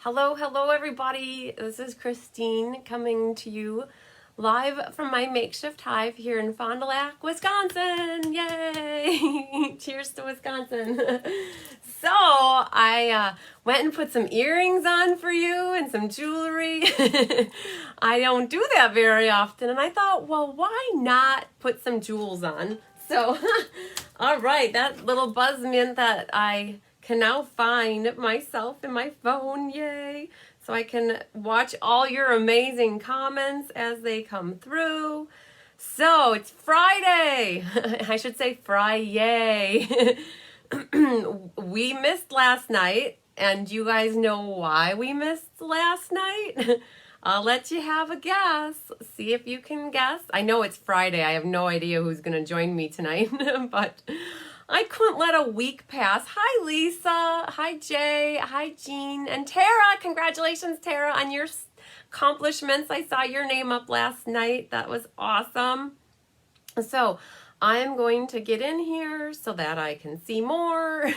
Hello, everybody. This is Christine coming to you live from my makeshift hive here in Fond du Lac, Wisconsin. Yay! Cheers to Wisconsin. So I went and put some earrings on for you and some jewelry. I don't do that very often, and I thought, well, why not put some jewels on? So, all right, that little buzz meant that I can now find myself in my phone, yay! So I can watch all your amazing comments as they come through. So it's Friday. I should say Friday. We missed last night, and you guys know why we missed last night? I'll let you have a guess. See if you can guess. I know it's Friday. I have no idea who's going to join me tonight, but I couldn't let a week pass. Hi, Lisa. Hi, Jay. Hi, Jean. And Tara. Congratulations, Tara, on your accomplishments. I saw your name up last night. That was awesome. So I'm going to get in here so that I can see more.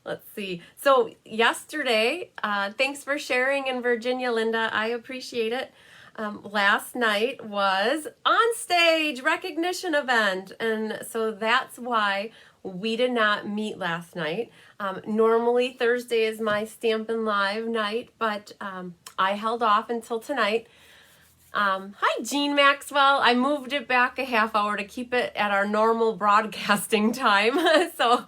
Let's see. So yesterday, thanks for sharing in Virginia, Linda. I appreciate it. Last night was On Stage recognition event, and so that's why we did not meet last night. Normally Thursday is my Stampin' Live night, but I held off until tonight. Hi, Jean Maxwell. I moved it back a half hour to keep it at our normal broadcasting time. So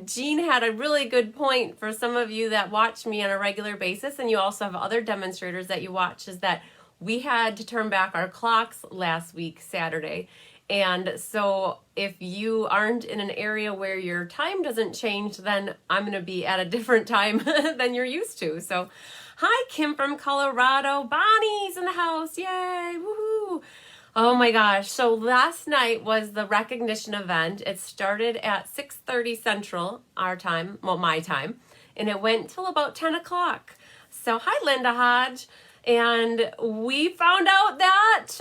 Jean had a really good point for some of you that watch me on a regular basis, and you also have other demonstrators that you watch, is that we had to turn back our clocks last week, Saturday. And so if you aren't in an area where your time doesn't change, then I'm going to be at a different time than you're used to. So hi, Kim from Colorado. Bonnie's in the house. Yay. Woohoo. Oh my gosh. So last night was the recognition event. It started at 6:30 Central, our time, well, my time, and it went till about 10 o'clock. So hi, Linda Hodge. And we found out that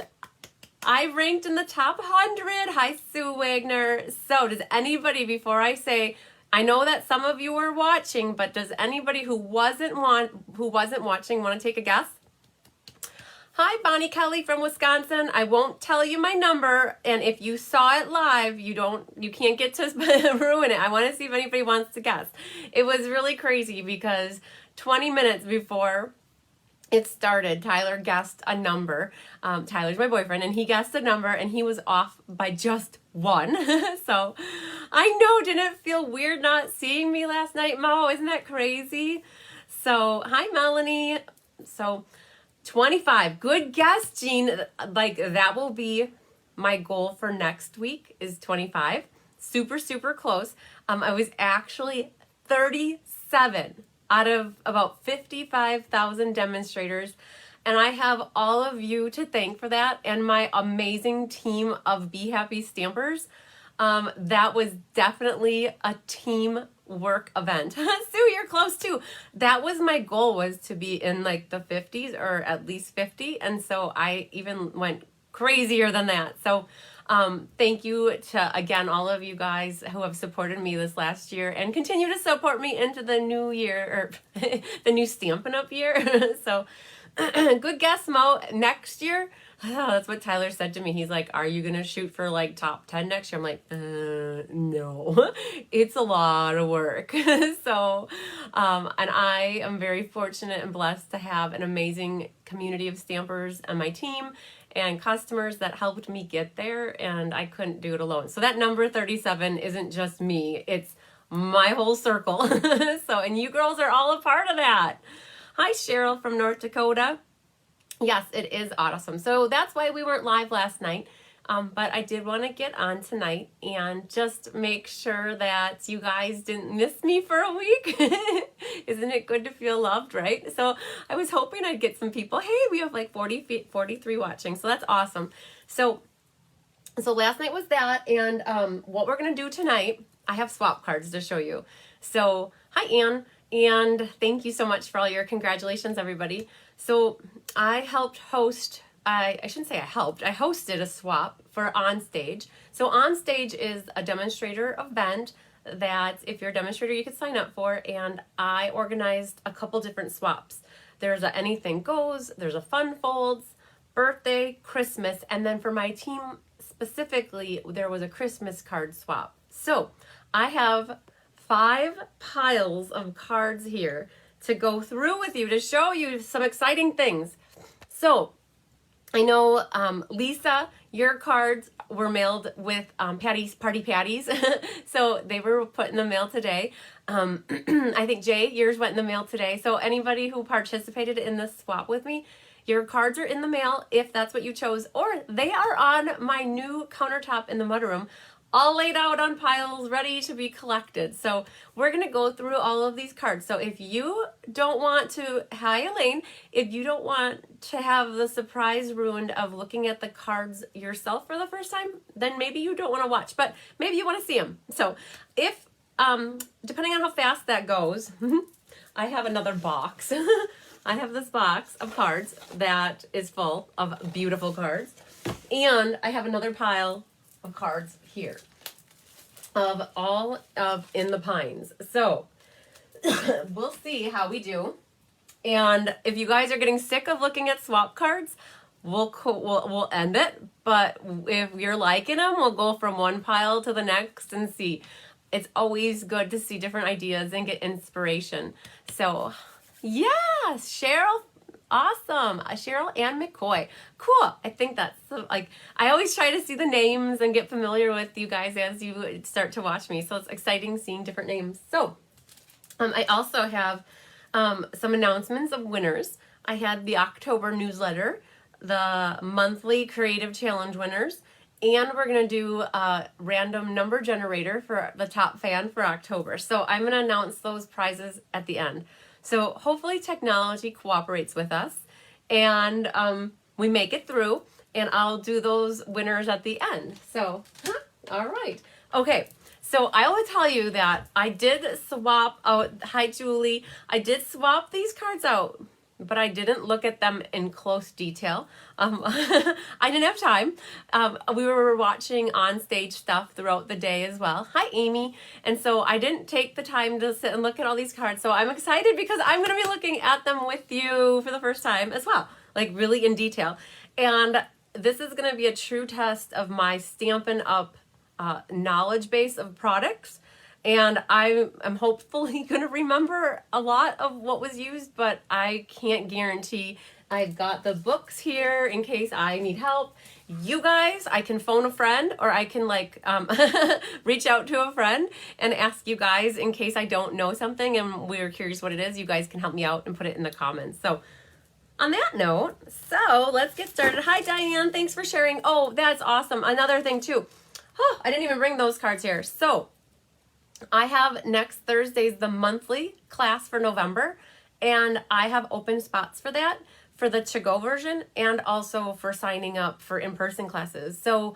I ranked in the top 100. Hi, Sue Wagner. So does anybody, before I say, I know that some of you were watching, but does anybody who wasn't watching want to take a guess? Hi, Bonnie Kelly from Wisconsin. I won't tell you my number, and if you saw it live, you can't get to ruin it. I want to see if anybody wants to guess. It was really crazy because 20 minutes before it started, Tyler guessed a number. Tyler's my boyfriend, and he guessed a number, and he was off by just one. So I know, didn't it feel weird not seeing me last night, Mo? Isn't that crazy? So hi, Melanie. So 25. Good guess, Jean. Like, that will be my goal for next week is 25. Super, super close. I was actually 37 out of about 55,000 demonstrators. And I have all of you to thank for that, and my amazing team of Be Happy Stampers. That was definitely a team work event. Sue, you're close too. That was my goal, was to be in like the 50s or at least 50. And so I even went crazier than that. So thank you to, again, all of you guys who have supported me this last year and continue to support me into the new year, or the new Stampin' Up! Year. So good guess, Mo. Next year, that's what Tyler said to me. He's like, are you going to shoot for like top 10 next year? I'm like, no, it's a lot of work. So, and I am very fortunate and blessed to have an amazing community of stampers on my team and customers that helped me get there, and I couldn't do it alone. So that number 37 isn't just me, it's my whole circle. So, and you girls are all a part of that. Hi, Cheryl from North Dakota. Yes, it is awesome. So that's why we weren't live last night. But I did want to get on tonight and just make sure that you guys didn't miss me for a week. Isn't it good to feel loved, right? So I was hoping I'd get some people. Hey, we have like 43 watching, so that's awesome. So last night was that, and what we're going to do tonight, I have swap cards to show you. So hi, Anne, and thank you so much for all your congratulations, everybody. So I helped host, I shouldn't say I helped, I hosted a swap for On Stage. So On Stage is a demonstrator event that if you're a demonstrator, you could sign up for, and I organized a couple different swaps. There's a anything goes, there's a fun folds, birthday, Christmas, and then for my team specifically, there was a Christmas card swap. So I have 5 piles of cards here to go through with you to show you some exciting things. So I know, Lisa, your cards were mailed with Patty's Party Patties, so they were put in the mail today. I think, Jay, yours went in the mail today. So anybody who participated in this swap with me, your cards are in the mail if that's what you chose, or they are on my new countertop in the mudroom, all laid out on piles, ready to be collected. So we're going to go through all of these cards. So if you don't want to, hi Elaine, if you don't want to have the surprise ruined of looking at the cards yourself for the first time, then maybe you don't want to watch, but maybe you want to see them. So if, depending on how fast that goes, I have another box. I have this box of cards that is full of beautiful cards. And I have another pile of cards here of all of In the Pines. So we'll see how we do. And if you guys are getting sick of looking at swap cards, we'll end it. But if you're liking them, we'll go from one pile to the next and see. It's always good to see different ideas and get inspiration. So yes, Cheryl, awesome. Cheryl and McCoy. Cool. I think that's like, I always try to see the names and get familiar with you guys as you start to watch me. So it's exciting seeing different names. So I also have some announcements of winners. I had the October newsletter, the monthly creative challenge winners, and we're going to do a random number generator for the top fan for October. So I'm going to announce those prizes at the end. So hopefully technology cooperates with us and we make it through, and I'll do those winners at the end. So, all right. Okay. So I will tell you that I did swap out, hi Julie, I did swap these cards out, but I didn't look at them in close detail. I didn't have time. We were watching on stage stuff throughout the day as well. Hi, Amy. And so I didn't take the time to sit and look at all these cards. So I'm excited because I'm going to be looking at them with you for the first time as well, like really in detail. And this is going to be a true test of my Stampin' Up! Knowledge base of products. And I'm hopefully going to remember a lot of what was used, but I can't guarantee. I've got the books here in case I need help. You guys, I can phone a friend, or I can like reach out to a friend and ask you guys in case I don't know something and we're curious what it is. You guys can help me out and put it in the comments. So on that note, so let's get started. Hi, Diane. Thanks for sharing. Oh, that's awesome. Another thing too. Oh, I didn't even bring those cards here. So I have next Thursday's the monthly class for November, and I have open spots for that, for the to-go version, and also for signing up for in-person classes. So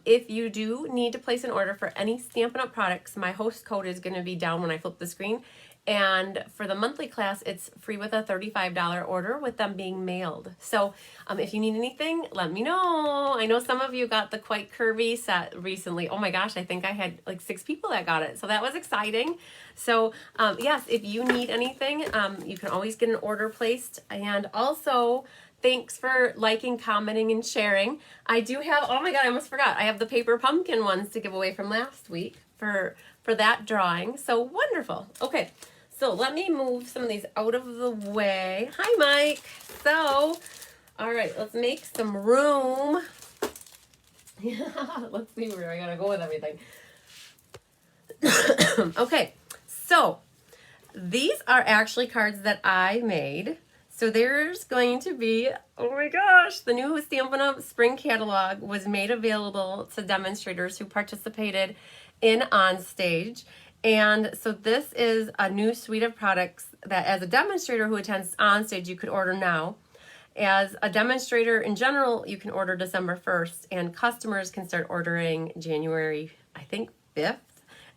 if you do need to place an order for any Stampin' Up! Products, my host code is going to be down when I flip the screen. And for the monthly class, it's free with a $35 order with them being mailed. So if you need anything, let me know. I know some of you got the Quite Curvy set recently. Oh my gosh, I think I had like 6 people that got it. So that was exciting. So yes, if you need anything, you can always get an order placed. And also, thanks for liking, commenting, and sharing. I do have, oh my God, I almost forgot. I have the paper pumpkin ones to give away from last week for that drawing. So wonderful. Okay. So let me move some of these out of the way. Hi, Mike. So, all right, let's make some room. Let's see where I gotta go with everything. Okay, so these are actually cards that I made. So there's going to be, oh my gosh, the new Stampin' Up! Spring catalog was made available to demonstrators who participated in OnStage. And so this is a new suite of products that as a demonstrator who attends OnStage, you could order now. As a demonstrator in general, you can order December 1st, and customers can start ordering January, I think, 5th.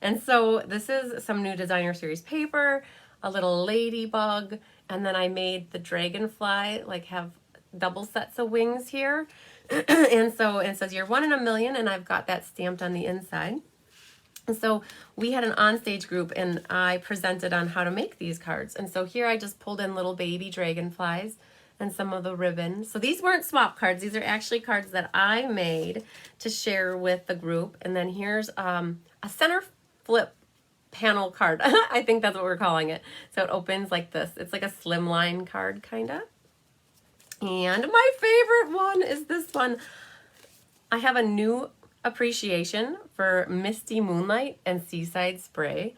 And so this is some new designer series paper, a little ladybug, and then I made the dragonfly, like have double sets of wings here. And so it says you're 1 in a million, and I've got that stamped on the inside. And so we had an onstage group and I presented on how to make these cards. And so here I just pulled in little baby dragonflies and some of the ribbon. So these weren't swap cards. These are actually cards that I made to share with the group. And then here's a center flip panel card. I think that's what we're calling it. So it opens like this. It's like a slimline card, kind of. And my favorite one is this one. I have a new appreciation for Misty Moonlight and Seaside Spray.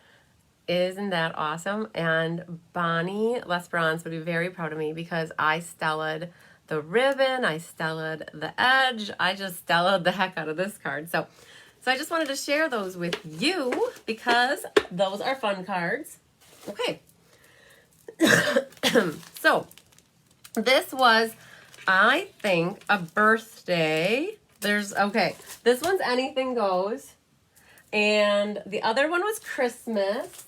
Isn't that awesome? And Bonnie L'Esperance would be very proud of me because I stellaed the ribbon, I stellaed the edge, I just stellaed the heck out of this card. So I just wanted to share those with you because those are fun cards. Okay. So this was, I think, a birthday. Okay, this one's Anything Goes. And the other one was Christmas.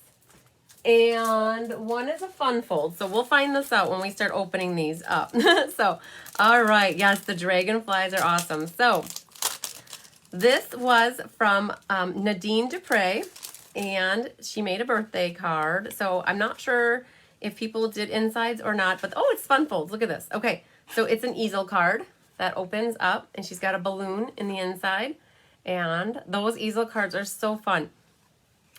And one is a fun fold. So we'll find this out when we start opening these up. So, all right. Yes, the dragonflies are awesome. So this was from Nadine Dupre. And she made a birthday card. So I'm not sure if people did insides or not. But, oh, it's fun folds. Look at this. Okay, so it's an easel card that opens up. And she's got a balloon in the inside. And those easel cards are so fun.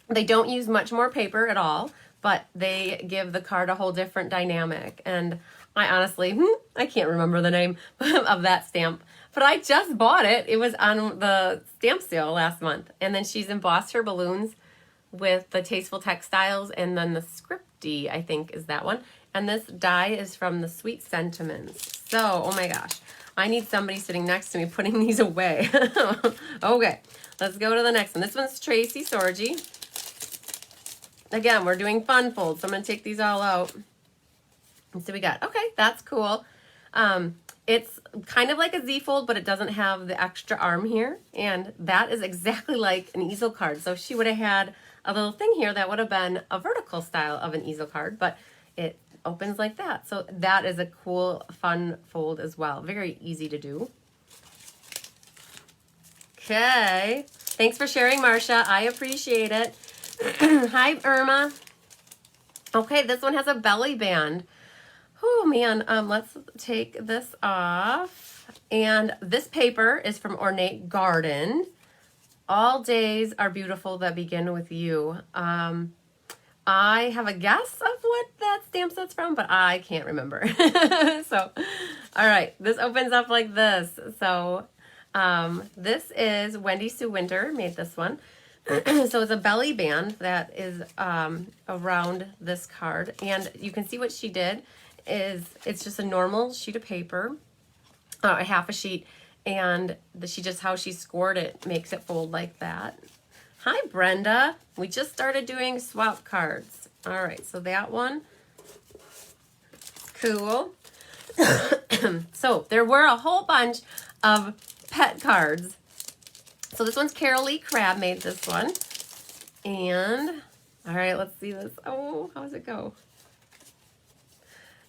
They don't use much more paper at all, but they give the card a whole different dynamic. And I honestly, I can't remember the name of that stamp, but I just bought it. It was on the stamp sale last month. And then she's embossed her balloons with the Tasteful Textiles and then the Scripty, I think is that one. And this die is from the Sweet Sentiments. So, oh my gosh, I need somebody sitting next to me putting these away. Okay, let's go to the next one. This one's Tracy Sorgi. Again, we're doing fun folds, so I'm going to take these all out. And so we got, okay, that's cool. It's kind of like a Z fold, but it doesn't have the extra arm here. And that is exactly like an easel card. So if she would have had a little thing here, that would have been a vertical style of an easel card, but it opens like that. So that is a cool, fun fold as well. Very easy to do. Okay. Thanks for sharing, Marcia. I appreciate it. Hi, Irma. Okay, this one has a belly band. Oh, man. Let's take this off. And this paper is from Ornate Garden. All days are beautiful that begin with you. I have a guess of what that stamp set's from, but I can't remember. So, all right. This opens up like this. So, this is Wendy Sue Winter made this one. So it's a belly band that is around this card. And you can see what she did is it's just a normal sheet of paper, a half a sheet. And how she scored it makes it fold like that. Hi, Brenda. We just started doing swap cards. All right, so that one, cool. So there were a whole bunch of pet cards. So this one's Carol Lee Crabb made this one. And, all right, let's see this. Oh, how does it go?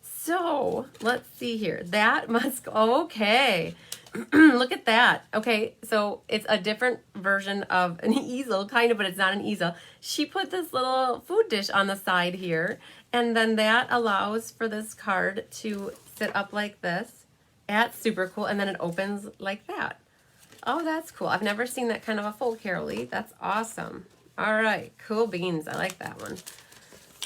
So, let's see here. That must go, okay. Look at that. Okay, so it's a different version of an easel, kind of, but it's not an easel. She put this little food dish on the side here, and then that allows for this card to sit up like this. That's super cool, and then it opens like that. Oh, that's cool. I've never seen that kind of a fold, Carol Lee. That's awesome. All right, cool beans. I like that one.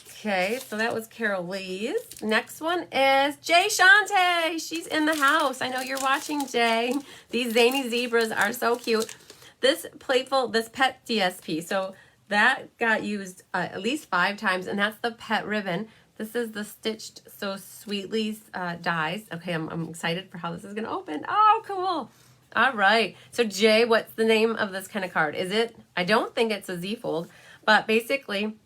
Okay, so that was Carol Lee's. Next one is Jay Shante. She's in the house. I know you're watching, Jay. These zany zebras are so cute. This pet DSP. So that got used at least 5 times, and that's the pet ribbon. This is the Stitched So Sweetly dies. Okay, I'm excited for how this is going to open. Oh, cool. All right. So, Jay, what's the name of this kind of card? I don't think it's a Z fold, but basically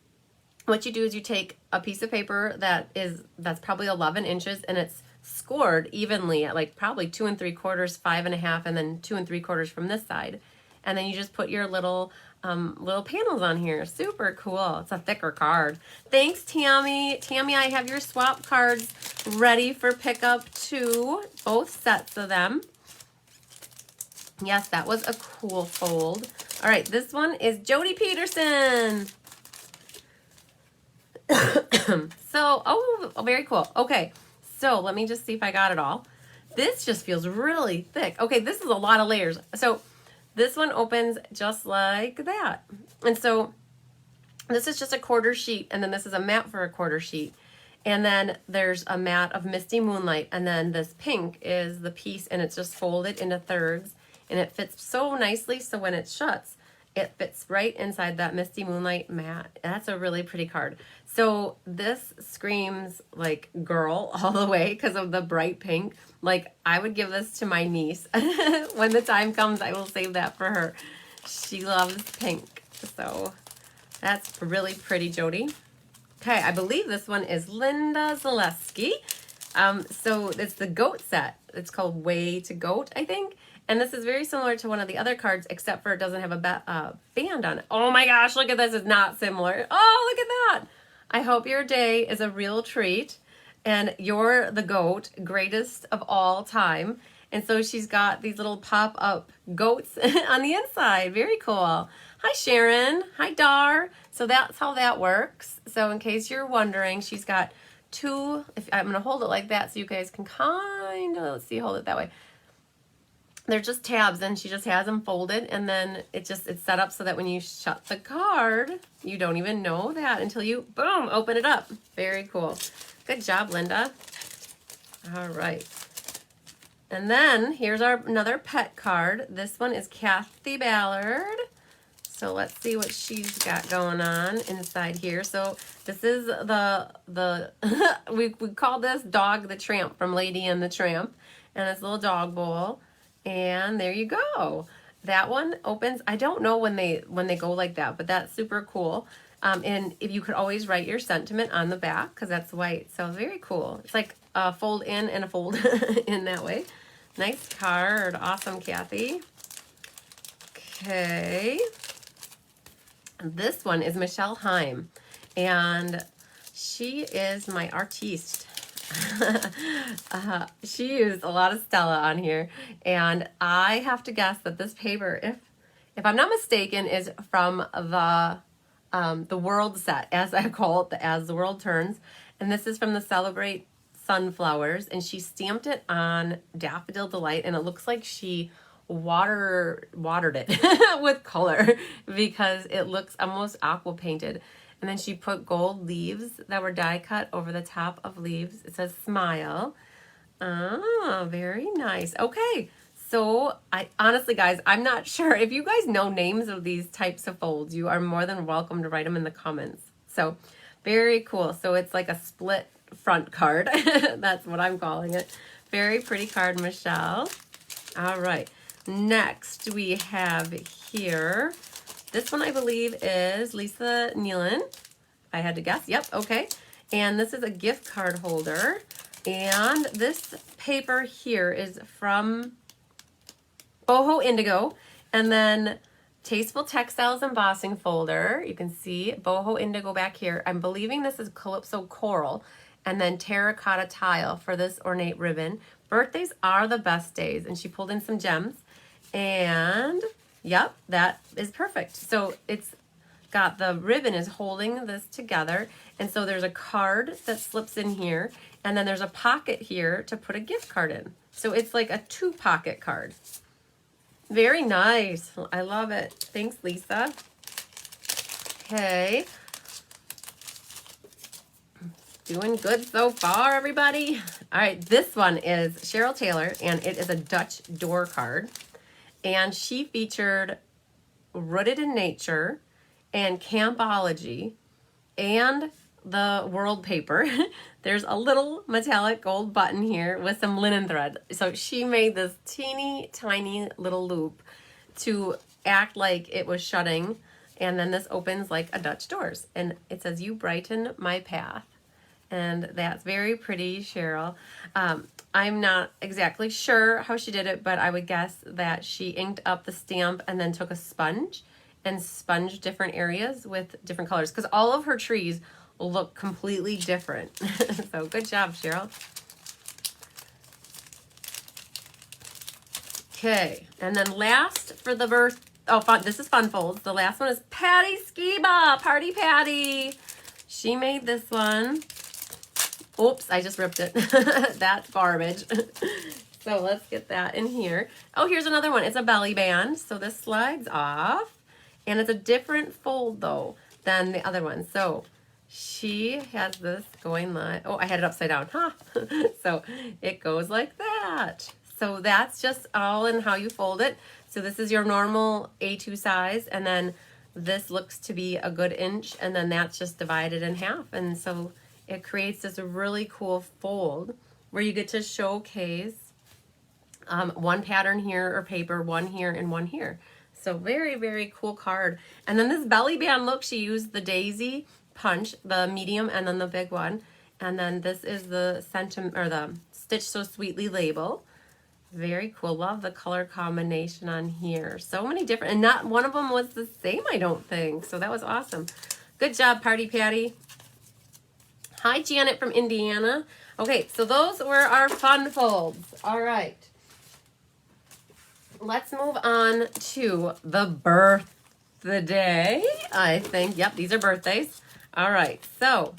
what you do is you take a piece of paper that's probably 11 inches and it's scored evenly at like probably 2 3/4, 5 1/2, and then 2 3/4 from this side. And then you just put your little panels on here. Super cool. It's a thicker card. Thanks, Tammy. Tammy, I have your swap cards ready for pickup too. Both sets of them. Yes, that was a cool fold. All right, this one is Jody Peterson. So, oh, very cool. Okay, so let me just see if I got it all. This just feels really thick. Okay, this is a lot of layers. So this one opens just like that. And so this is just a quarter sheet, and then this is a mat for a quarter sheet. And then there's a mat of Misty Moonlight, and then this pink is the piece, and it's just folded into thirds, and it fits so nicely, so when it shuts, it fits right inside that Misty Moonlight mat. That's a really pretty card. So this screams like girl all the way because of the bright pink. Like, I would give this to my niece. When the time comes, I will save that for her. She loves pink. So that's really pretty, Jody. Okay, I believe this one is Linda Zaleski. So it's the goat set. It's called Way to Goat, I think. And this is very similar to one of the other cards, except for it doesn't have a band on it. Oh my gosh, look at this. It's not similar. Oh, look at that. I hope your day is a real treat. And you're the goat, greatest of all time. And so she's got these little pop-up goats on the inside. Very cool. Hi, Sharon. Hi, Dar. So that's how that works. So in case you're wondering, she's got two. I'm going to hold it like that so you guys can kind of, let's see, hold it that way. They're just tabs, and she just has them folded, and then it's set up so that when you shut the card, you don't even know that until you, boom, open it up. Very cool. Good job, Linda. All right. And then here's another pet card. This one is Kathy Ballard. So let's see what she's got going on inside here. So this is the we call this Dog the Tramp from Lady and the Tramp, and this little dog bowl. And there you go. That one opens. I don't know when they go like that, but that's super cool. And if you could always write your sentiment on the back, because that's white. So very cool. It's like a fold in and a fold in that way. Nice card. Awesome, Kathy. Okay. This one is Michelle Heim, and she is my artiste. She used a lot of Stella on here, and I have to guess that this paper, if I'm not mistaken, is from the World set, as I call it, As the World Turns, and this is from the Celebrate Sunflowers, and she stamped it on Daffodil Delight, and it looks like she watered it with color because it looks almost aqua painted. And then she put gold leaves that were die cut over the top of leaves. It says smile. Ah, very nice. Okay, so I honestly, guys, I'm not sure. If you guys know names of these types of folds, you are more than welcome to write them in the comments. So very cool. So it's like a split front card. That's what I'm calling it. Very pretty card, Michelle. All right. Next we have here, this one I believe is Lisa Nealon. If I had to guess. Yep, okay. And this is a gift card holder. And this paper here is from Boho Indigo. And then Tasteful Textiles embossing folder. You can see Boho Indigo back here. I'm believing this is Calypso Coral. And then Terracotta Tile for this ornate ribbon. Birthdays are the best days. And she pulled in some gems. And yep, that is perfect. So it's got the ribbon is holding this together. And so there's a card that slips in here. And then there's a pocket here to put a gift card in. So it's like a 2-pocket card. Very nice. I love it. Thanks, Lisa. Okay. Doing good so far, everybody. All right, this one is Cheryl Taylor, and it is a Dutch door card. And she featured Rooted in Nature and Campology and the World paper. There's a little metallic gold button here with some linen thread. So she made this teeny tiny little loop to act like it was shutting. And then this opens like a Dutch doors. And it says, "You brighten my path." And that's very pretty, Cheryl. I'm not exactly sure how she did it, but I would guess that she inked up the stamp and then took a sponge and sponged different areas with different colors, because all of her trees look completely different. So good job, Cheryl. Okay, and then last for the this is Fun Folds. The last one is Patty Skiba, Party Patty. She made this one. Oops, I just ripped it. That's garbage. So let's get that in here. Oh, here's another one. It's a belly band. So this slides off. And it's a different fold, though, than the other one. So she has this going like, oh, I had it upside down. Huh? So it goes like that. So that's just all in how you fold it. So this is your normal A2 size. And then this looks to be a good inch. And then that's just divided in half. And so it creates this really cool fold where you get to showcase one pattern here or paper, one here and one here. So very, very cool card. And then this belly band, look, she used the daisy punch, the medium and then the big one. And then this is the the Stitch So Sweetly label. Very cool. Love the color combination on here. So many different, and not one of them was the same, I don't think. So that was awesome. Good job, Party Patty. Hi, Janet from Indiana. Okay, so those were our fun folds. All right. Let's move on to the birthday, I think. Yep, these are birthdays. All right, so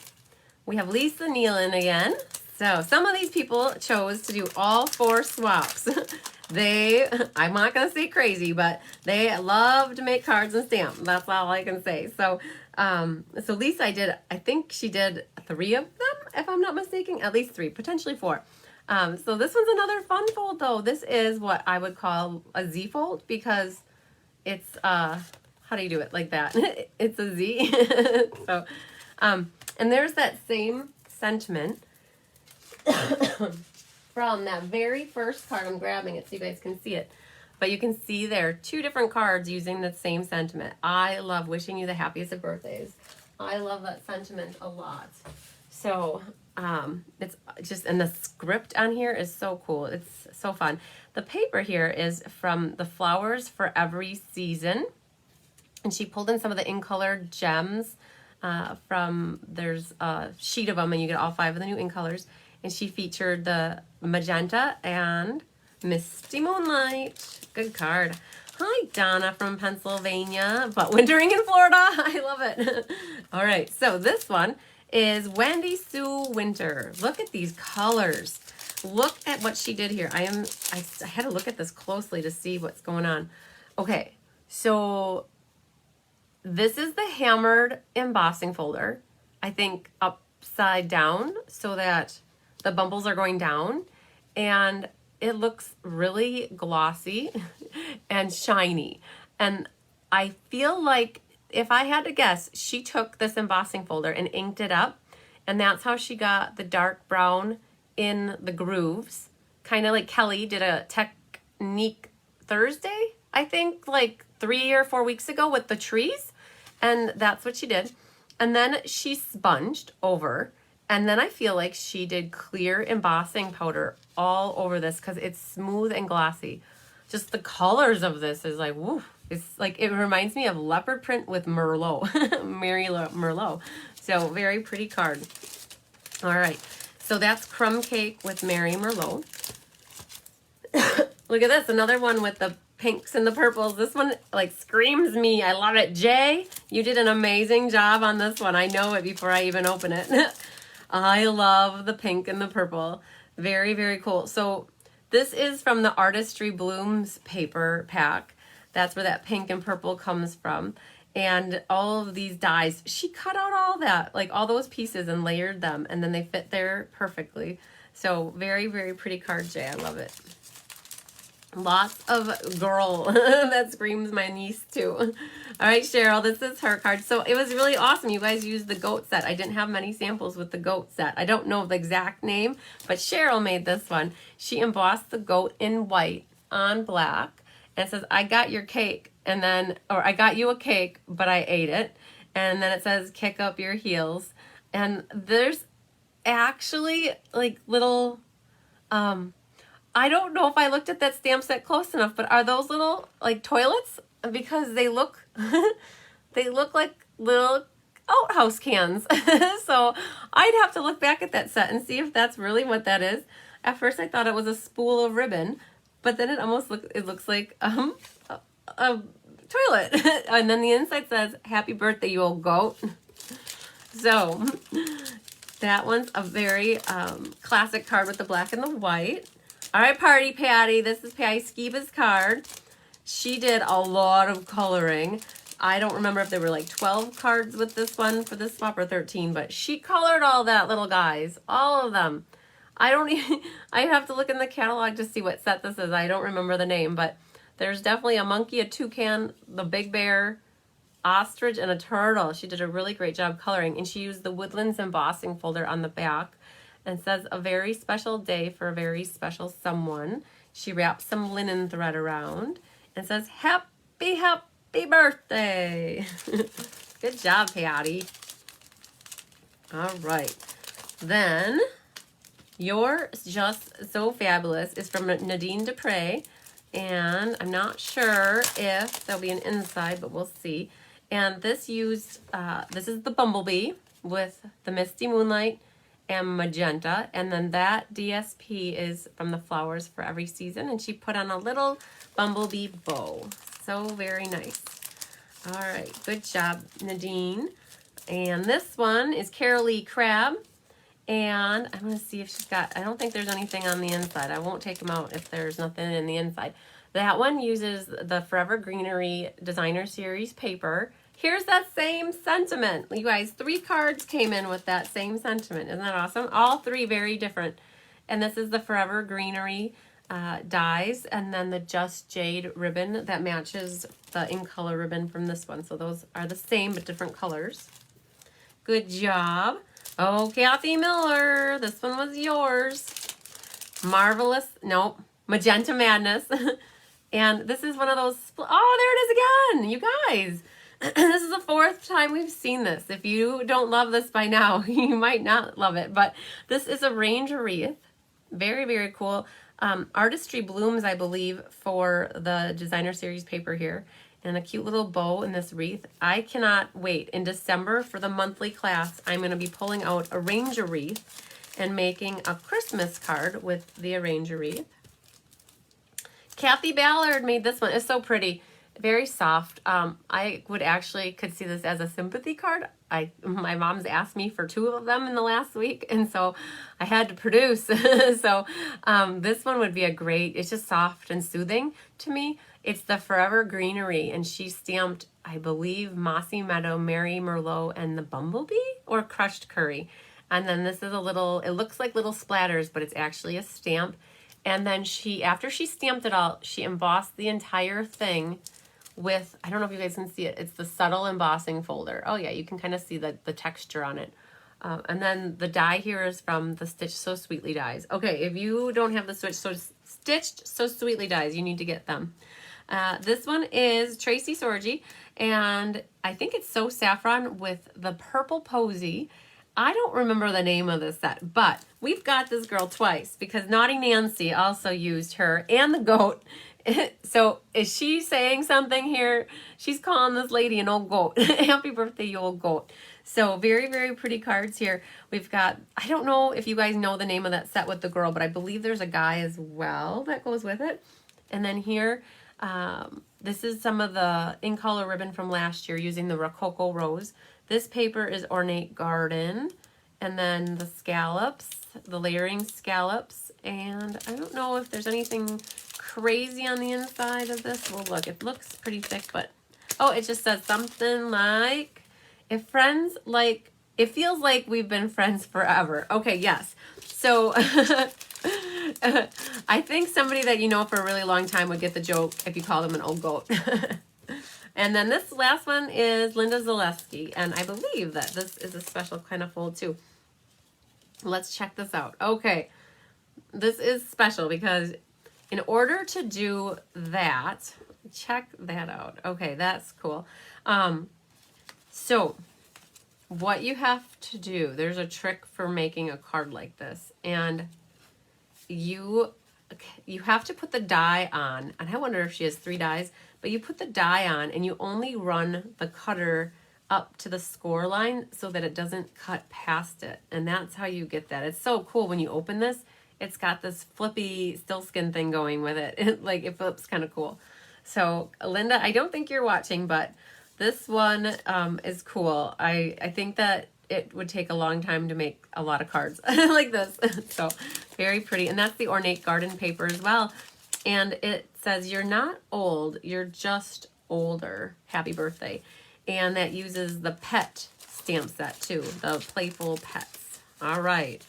we have Lisa Nealon again. So some of these people chose to do all 4 swaps. I'm not going to say crazy, but they love to make cards and stamp. That's all I can say. So Lisa, I think she did 3 of them, if I'm not mistaken, at least 3, potentially 4. So this one's another fun fold, though. This is what I would call a Z fold because it's, how do you do it? Like that. It's a Z. So, and there's that same sentiment from that very first card. I'm grabbing it so you guys can see it. But you can see there are 2 different cards using the same sentiment. I love wishing you the happiest of birthdays. I love that sentiment a lot. So it's just, and the script on here is so cool. It's so fun. The paper here is from the Flowers for Every Season. And she pulled in some of the in color gems there's a sheet of them and you get all 5 of the new in colors. And she featured the Magenta and Misty Moonlight. Good card. Hi, Donna from Pennsylvania, but wintering in Florida. I love it. All right, so this one is Wendy Sue Winter. Look at these colors. Look at what she did here. I had to look at this closely to see what's going on. Okay, so this is the hammered embossing folder. I think upside down so that the bumbles are going down. And it looks really glossy and shiny. And I feel like if I had to guess, she took this embossing folder and inked it up. And that's how she got the dark brown in the grooves. Kind of like Kelly did a Technique Thursday, I think, like 3 or 4 weeks ago with the trees. And that's what she did. And then she sponged over. And then I feel like she did clear embossing powder all over this because it's smooth and glossy. Just the colors of this is like, woo. It's like, it reminds me of leopard print with Merlot, Mary Merlot. So very pretty card. All right. So that's Crumb Cake with Mary Merlot. Look at this. Another one with the pinks and the purples. This one like screams me. I love it. Jay, you did an amazing job on this one. I know it before I even open it. I love the pink and the purple. Very, very cool. So this is from the Artistry Blooms paper pack. That's where that pink and purple comes from. And all of these dies, she cut out all that, like all those pieces and layered them. And then they fit there perfectly. So very, very pretty card, Jay. I love it. Lots of girl. That screams my niece too. All right, Cheryl, this is her card. So it was really awesome. You guys used the goat set. I didn't have many samples with the goat set. I don't know the exact name, but Cheryl made this one. She embossed the goat in white on black and says, I got your cake. And then, or I got you a cake, but I ate it. And then it says, kick up your heels. And there's actually like little, I don't know if I looked at that stamp set close enough, but are those little like toilets? Because they look, they look like little outhouse cans. So I'd have to look back at that set and see if that's really what that is. At first I thought it was a spool of ribbon, but then it looks like a toilet. And then the inside says, "Happy birthday, you old goat." So that one's a very classic card with the black and the white. All right, Party Patty, this is Patty Skiba's card. She did a lot of coloring. I don't remember if there were like 12 cards with this one for this swap or 13, but she colored all that, little guys, all of them. I have to look in the catalog to see what set this is. I don't remember the name, but there's definitely a monkey, a toucan, the big bear, ostrich, and a turtle. She did a really great job coloring, and she used the Woodlands embossing folder on the back and says, "A very special day for a very special someone." She wraps some linen thread around and says, "Happy birthday." Good job, Patty. All right. Then You're Just So Fabulous is from Nadine Dupre. And I'm not sure if there'll be an inside, but we'll see. And this is the Bumblebee with the Misty Moonlight and Magenta. And then that DSP is from the Flowers for Every Season. And she put on a little Bumblebee bow. So very nice. All right, good job, Nadine. And this one is Carolee Crab. And I'm going to see if she's got, I don't think there's anything on the inside. I won't take them out if there's nothing in the inside. That one uses the Forever Greenery Designer Series paper. Here's that same sentiment. You guys, 3 cards came in with that same sentiment. Isn't that awesome? All 3 very different. And this is the Forever Greenery dies, and then the Just Jade ribbon that matches the In Color ribbon from this one. So those are the same but different colors. Good job. Oh, Kathy Miller, this one was yours. Marvelous, nope, Magenta Madness. And this is one of those, oh, there it is again, you guys. This is the 4th time we've seen this. If you don't love this by now, you might not love it. But this is a Ranger wreath. Very, very cool. Artistry Blooms, I believe, for the Designer Series paper here. And a cute little bow in this wreath. I cannot wait. In December for the monthly class, I'm going to be pulling out a Ranger wreath and making a Christmas card with the Ranger wreath. Kathy Ballard made this one. It's so pretty. Very soft. I could see this as a sympathy card. My mom's asked me for 2 of them in the last week, and so I had to produce. So this one would be it's just soft and soothing to me. It's the Forever Greenery, and she stamped, I believe, Mossy Meadow, Mary Merlot, and the Bumblebee, or Crushed Curry. And then this is it looks like little splatters, but it's actually a stamp. And then after she stamped it all, she embossed the entire thing with, I don't know if you guys can see it, it's the subtle embossing folder. Oh yeah, you can kind of see the texture on it. And then the die here is from the Stitched So Sweetly dies. Okay, if you don't have the Stitched So Sweetly dies, you need to get them. This one is Tracy Sorgi, and I think it's So Saffron with the Purple Posy. I don't remember the name of this set, but we've got this girl twice because Naughty Nancy also used her and the goat. So is she saying something here? She's calling this lady an old goat. Happy birthday, you old goat. So very, very pretty cards here. We've got, I don't know if you guys know the name of that set with the girl, but I believe there's a guy as well that goes with it. And then here, this is some of the In Color ribbon from last year using the Rococo Rose. This paper is Ornate Garden. And then the scallops, the layering scallops. And I don't know if there's anything crazy on the inside of this. Well, look, it looks pretty thick, but oh, it just says something like, it feels like we've been friends forever. Okay, yes. So I think somebody that you know for a really long time would get the joke if you call them an old goat. And then this last one is Linda Zaleski, and I believe that this is a special kind of fold too. Let's check this out. Okay, this is special because in order to do that, check that out. Okay, that's cool. So what you have to do, there's a trick for making a card like this, and you have to put the die on, and I wonder if she has 3 dies, but you put the die on and you only run the cutter up to the score line so that it doesn't cut past it. And that's how you get that. It's so cool when you open this. it's got this flippy stillskin thing going with it. Like it flips kind of cool. So Linda, I don't think you're watching, but this one is cool. I think that it would take a long time to make a lot of cards like this. So very pretty. And that's the Ornate Garden paper as well. And it says, you're not old, you're just older. Happy birthday. And that uses the pet stamp set too, the Playful Pets. All right.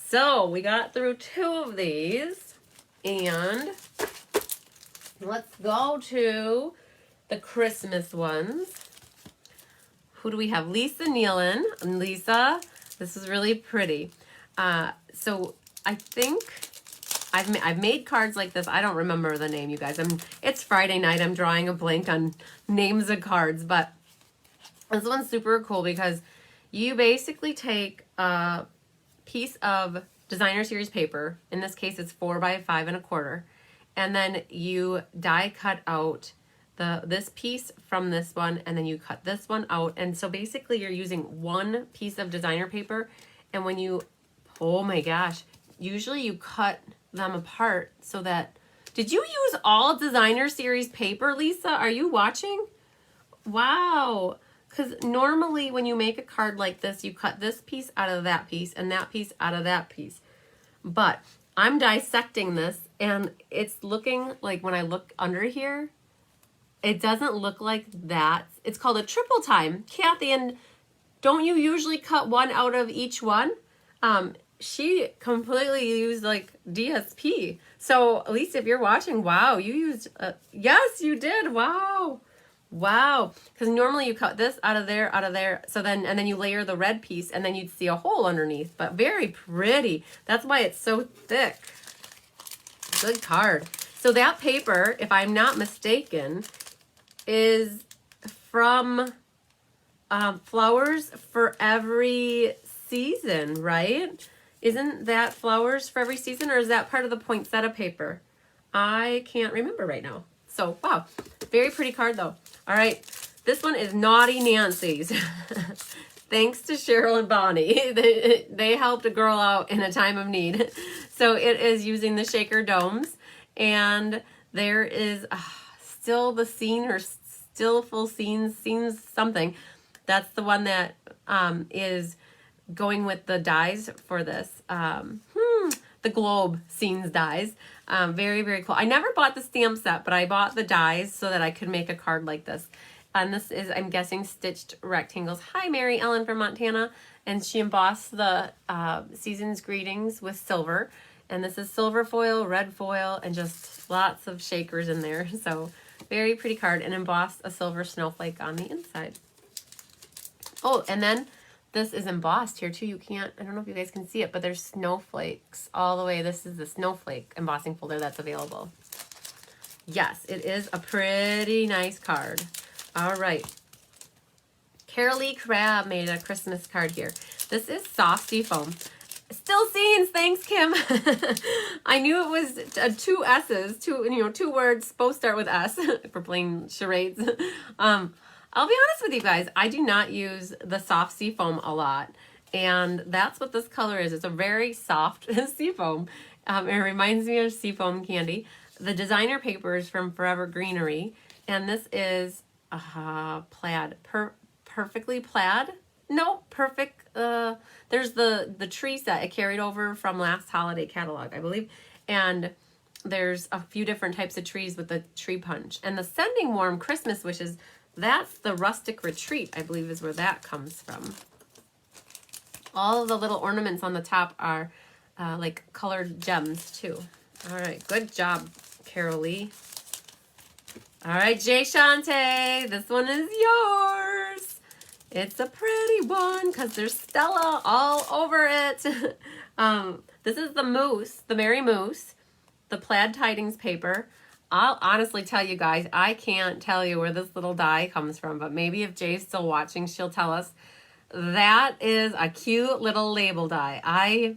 So we got through 2 of these. And let's go to the Christmas ones. Who do we have? Lisa Nealon. And Lisa, this is really pretty. So I think I've made cards like this. I don't remember the name, you guys. It's Friday night. I'm drawing a blank on names of cards, but this one's super cool because you basically take a piece of designer series paper. In this case, it's 4 by 5 1/4, and then you die cut out this piece from this one, and then you cut this one out. And so basically you're using one piece of designer paper, and when you, oh my gosh, usually you cut them apart so that, did you use all designer series paper, Lisa? Are you watching? Wow. Because normally when you make a card like this, you cut this piece out of that piece and that piece out of that piece. But I'm dissecting this, and it's looking like, when I look under here, it doesn't look like that. It's called a triple time. Kathy, and don't you usually cut one out of each one? She completely used like DSP. So Lisa, if you're watching, wow, you used, yes, you did. Wow. Wow. Because normally you cut this out of there. So then, and then you layer the red piece, and then you'd see a hole underneath, but very pretty. That's why it's so thick. Good card. So that paper, if I'm not mistaken, is from Flowers for Every Season, right? Isn't that Flowers for Every Season, or is that part of the poinsettia paper? I can't remember right now. So, wow. Very pretty card, though. All right. This one is Naughty Nancy's. Thanks to Cheryl and Bonnie. They helped a girl out in a time of need. So it is using the shaker domes. And there is still the scene, or still full scenes something. That's the one that is going with the dies for this. The globe scenes dies. Very, very cool. I never bought the stamp set, but I bought the dies so that I could make a card like this. And this is, I'm guessing, stitched rectangles. Hi, Mary Ellen from Montana. And she embossed the season's greetings with silver. And this is silver foil, red foil, and just lots of shakers in there. So very pretty card, and embossed a silver snowflake on the inside. Oh, and then this is embossed here too. You can't, I don't know if you guys can see it, but there's snowflakes all the way. This is the snowflake embossing folder that's available. Yes, it is a pretty nice card. All right. Carolee Crab made a Christmas card here. This is soft seafoam. Still scenes, thanks, Kim. I knew it was 2 S's, two words supposed to start with S for playing charades. I'll be honest with you guys, I do not use the soft seafoam a lot, and that's what this color is. It's a very soft seafoam. It reminds me of seafoam candy. The designer paper is from Forever Greenery, and this is plaid. Perfectly plaid? No, perfect. There's the tree set. It carried over from last holiday catalog, I believe. And there's a few different types of trees with the tree punch. And the Sending Warm Christmas Wishes, that's the Rustic Retreat, I believe is where that comes from. All of the little ornaments on the top are like colored gems too. All right, good job, Carolee. All right, Jay Shante, this one is yours. It's a pretty one because there's Stella all over it. This is the Moose, the Merry Moose, the Plaid Tidings paper. I'll honestly tell you guys, I can't tell you where this little die comes from, but maybe if Jay's still watching, she'll tell us. That is a cute little label die. I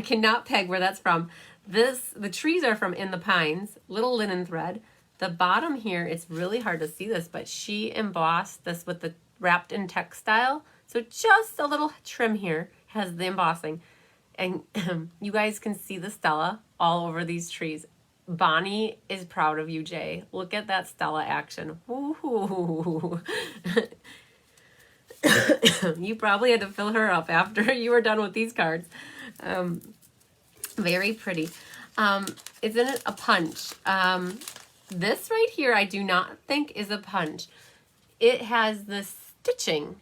cannot peg where that's from. The trees are from In the Pines, little linen thread. The bottom here, it's really hard to see this, but she embossed this with the wrapped in textile. So just a little trim here has the embossing. And you guys can see the Stella all over these trees. Bonnie is proud of you, Jay. Look at that Stella action. Woo-hoo. You probably had to fill her up after you were done with these cards. Very pretty. Isn't it a punch? This right here, I do not think is a punch. It has the stitching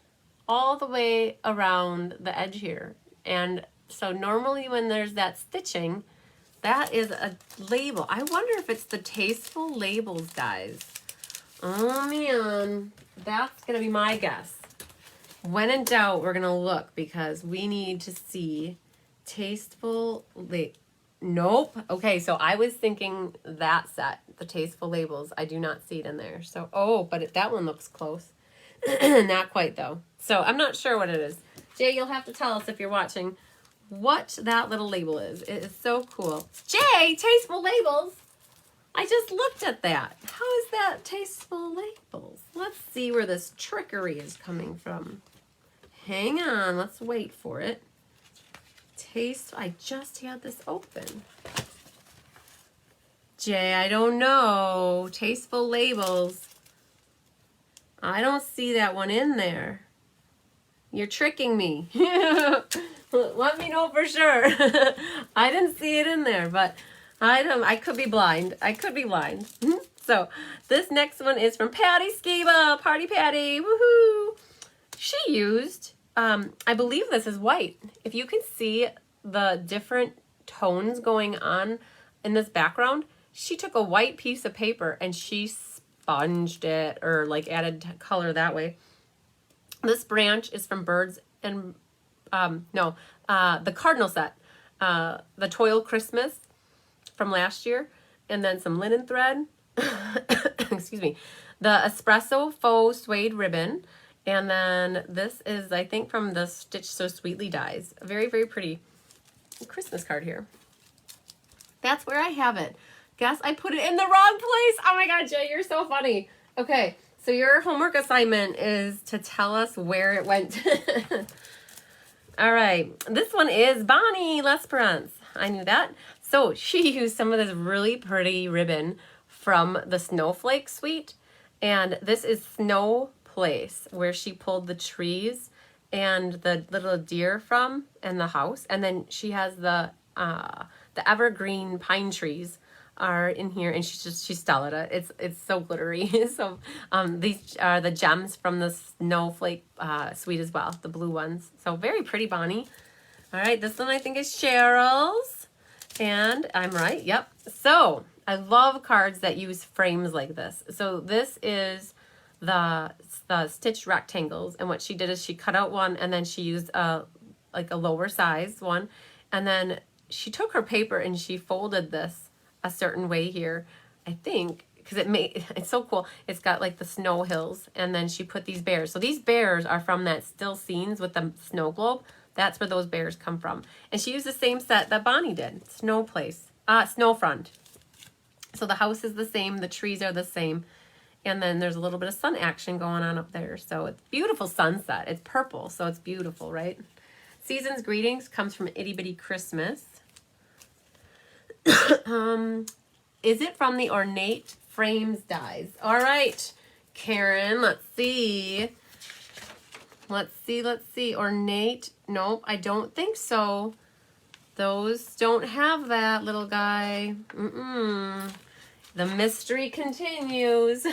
all the way around the edge here. And so normally when there's that stitching, that is a label. I wonder if it's the Tasteful Labels, guys. Oh man, that's gonna be my guess. When in doubt, we're gonna look because we need to see Tasteful Nope. Okay, so I was thinking that set, the Tasteful Labels. I do not see it in there. So, oh, but that one looks close. Not quite, though. So, I'm not sure what it is. Jay, you'll have to tell us if you're watching what that little label is. It is so cool. Jay, Tasteful Labels. I just looked at that. How is that Tasteful Labels? Let's see where this trickery is coming from. Hang on. Let's wait for it. I just had this open. Jay, I don't know. Tasteful Labels. I don't see that one in there. You're tricking me. Let me know for sure. I didn't see it in there, but I could be blind. I could be blind. So this next one is from Patty Skiba. Party Patty. Woohoo! She used, I believe this is white. If you can see the different tones going on in this background, she took a white piece of paper and she sponged it or like added color that way. This branch is from Birds and, the Cardinal set, the Toil Christmas from last year, and then some linen thread, excuse me, the Espresso Faux Suede ribbon, and then this is, I think, from the Stitch So Sweetly dies. Very, very pretty Christmas card here. That's where I have it. Guess I put it in the wrong place. Oh my God, Jay, you're so funny. Okay, so your homework assignment is to tell us where it went. All right, this one is Bonnie L'Esperance. I knew that. So she used some of this really pretty ribbon from the Snowflake Suite, and this is Snow Place, where she pulled the trees and the little deer from and the house, and then she has the evergreen pine trees are in here, and she styled it. It's so glittery. So these are the gems from the Snowflake Suite as well, the blue ones. So very pretty, Bonnie. All right, this one I think is Cheryl's, and I'm right. Yep. So I love cards that use frames like this. So this is the stitched rectangles, and what she did is she cut out one, and then she used like a lower size one, and then she took her paper and she folded this a certain way here, I think, because it's so cool. It's got like the snow hills, and then she put these bears. So these bears are from that Still Scenes with the snow globe. That's where those bears come from. And she used the same set that Bonnie did, Snowfront. So the house is the same, the trees are the same, and then there's a little bit of sun action going on up there. So it's beautiful sunset. It's purple, so it's beautiful, right? Season's Greetings comes from Itty Bitty Christmas. Is it from the Ornate Frames dies? All right, Karen, let's see. Let's see. Ornate. Nope, I don't think so. Those don't have that, little guy. The mystery continues.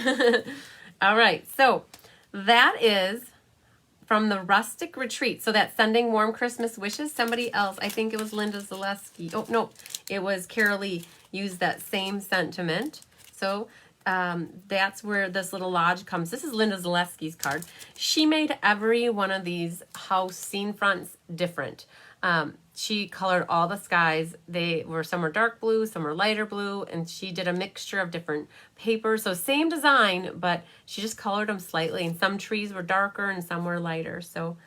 All right, so that is from the Rustic Retreat. So that's Sending Warm Christmas Wishes. Somebody else, I think it was Linda Zaleski. Oh, no, it was Carol Lee, used that same sentiment. So that's where this little lodge comes. This is Linda Zaleski's card. She made every one of these house scene fronts different. She colored all the skies. Some were dark blue, some were lighter blue, and she did a mixture of different papers. So same design, but she just colored them slightly, and some trees were darker and some were lighter. So,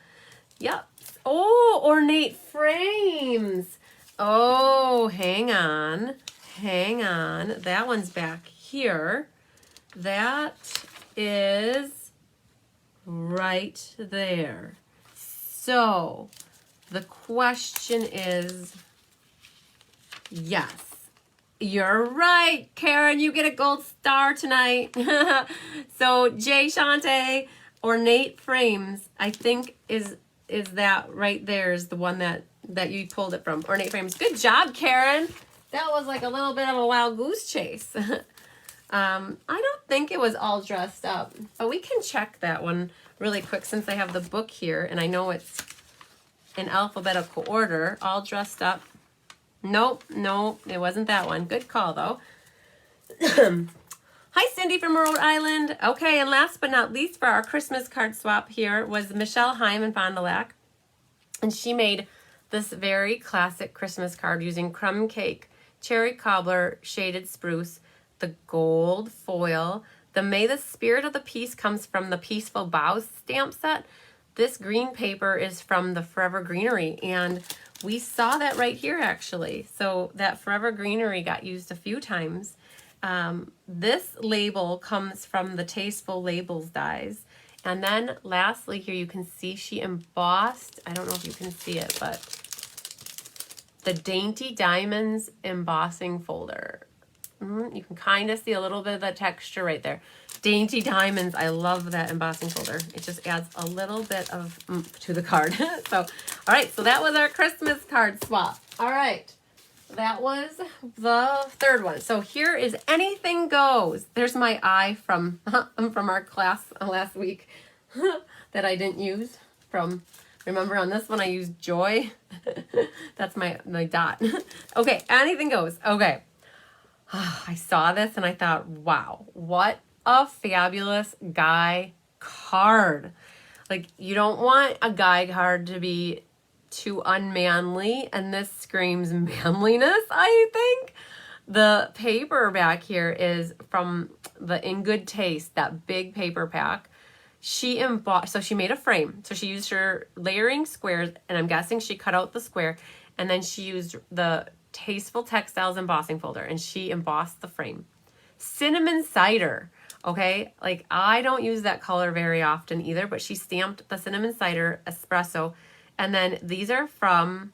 yep. Oh, Ornate Frames. Oh, hang on. That one's back here. That is right there. So The question is, yes. You're right, Karen. You get a gold star tonight. So Jay Shante, Ornate Frames, I think is that right there is the one that you pulled it from. Ornate Frames. Good job, Karen. That was like a little bit of a wild goose chase. I don't think it was all dressed up, but we can check that one really quick since I have the book here and I know it's in alphabetical order, all dressed up. Nope, it wasn't that one. Good call, though. Hi, Cindy from Rhode Island. Okay, and last but not least for our Christmas card swap here was Michelle Heim in Fond du Lac. And she made this very classic Christmas card using crumb cake, cherry cobbler, shaded spruce, the gold foil. The May the Spirit of the Piece comes from the Peaceful Boughs stamp set. This green paper is from the Forever Greenery, and we saw that right here, actually. So that Forever Greenery got used a few times. This label comes from the Tasteful Labels dies. And then lastly here, you can see she embossed, I don't know if you can see it, but the Dainty Diamonds embossing folder. You can kind of see a little bit of the texture right there. Dainty Diamonds, I love that embossing folder. It just adds a little bit of oomph to the card. So, all right, so that was our Christmas card swap. All right, that was the third one. So here is Anything Goes. There's my eye from our class last week that I didn't use from, remember on this one I used Joy. That's my dot. Okay, Anything Goes. Okay. I saw this and I thought, wow, what a fabulous guy card. Like, you don't want a guy card to be too unmanly, and this screams manliness, I think. The paper back here is from the In Good Taste, that big paper pack. She embossed, so she made a frame. So she used her layering squares, and I'm guessing she cut out the square, and then she used the Tasteful Textiles embossing folder, and she embossed the frame. Cinnamon cider, okay? Like, I don't use that color very often either, but she stamped the cinnamon cider espresso, and then these are from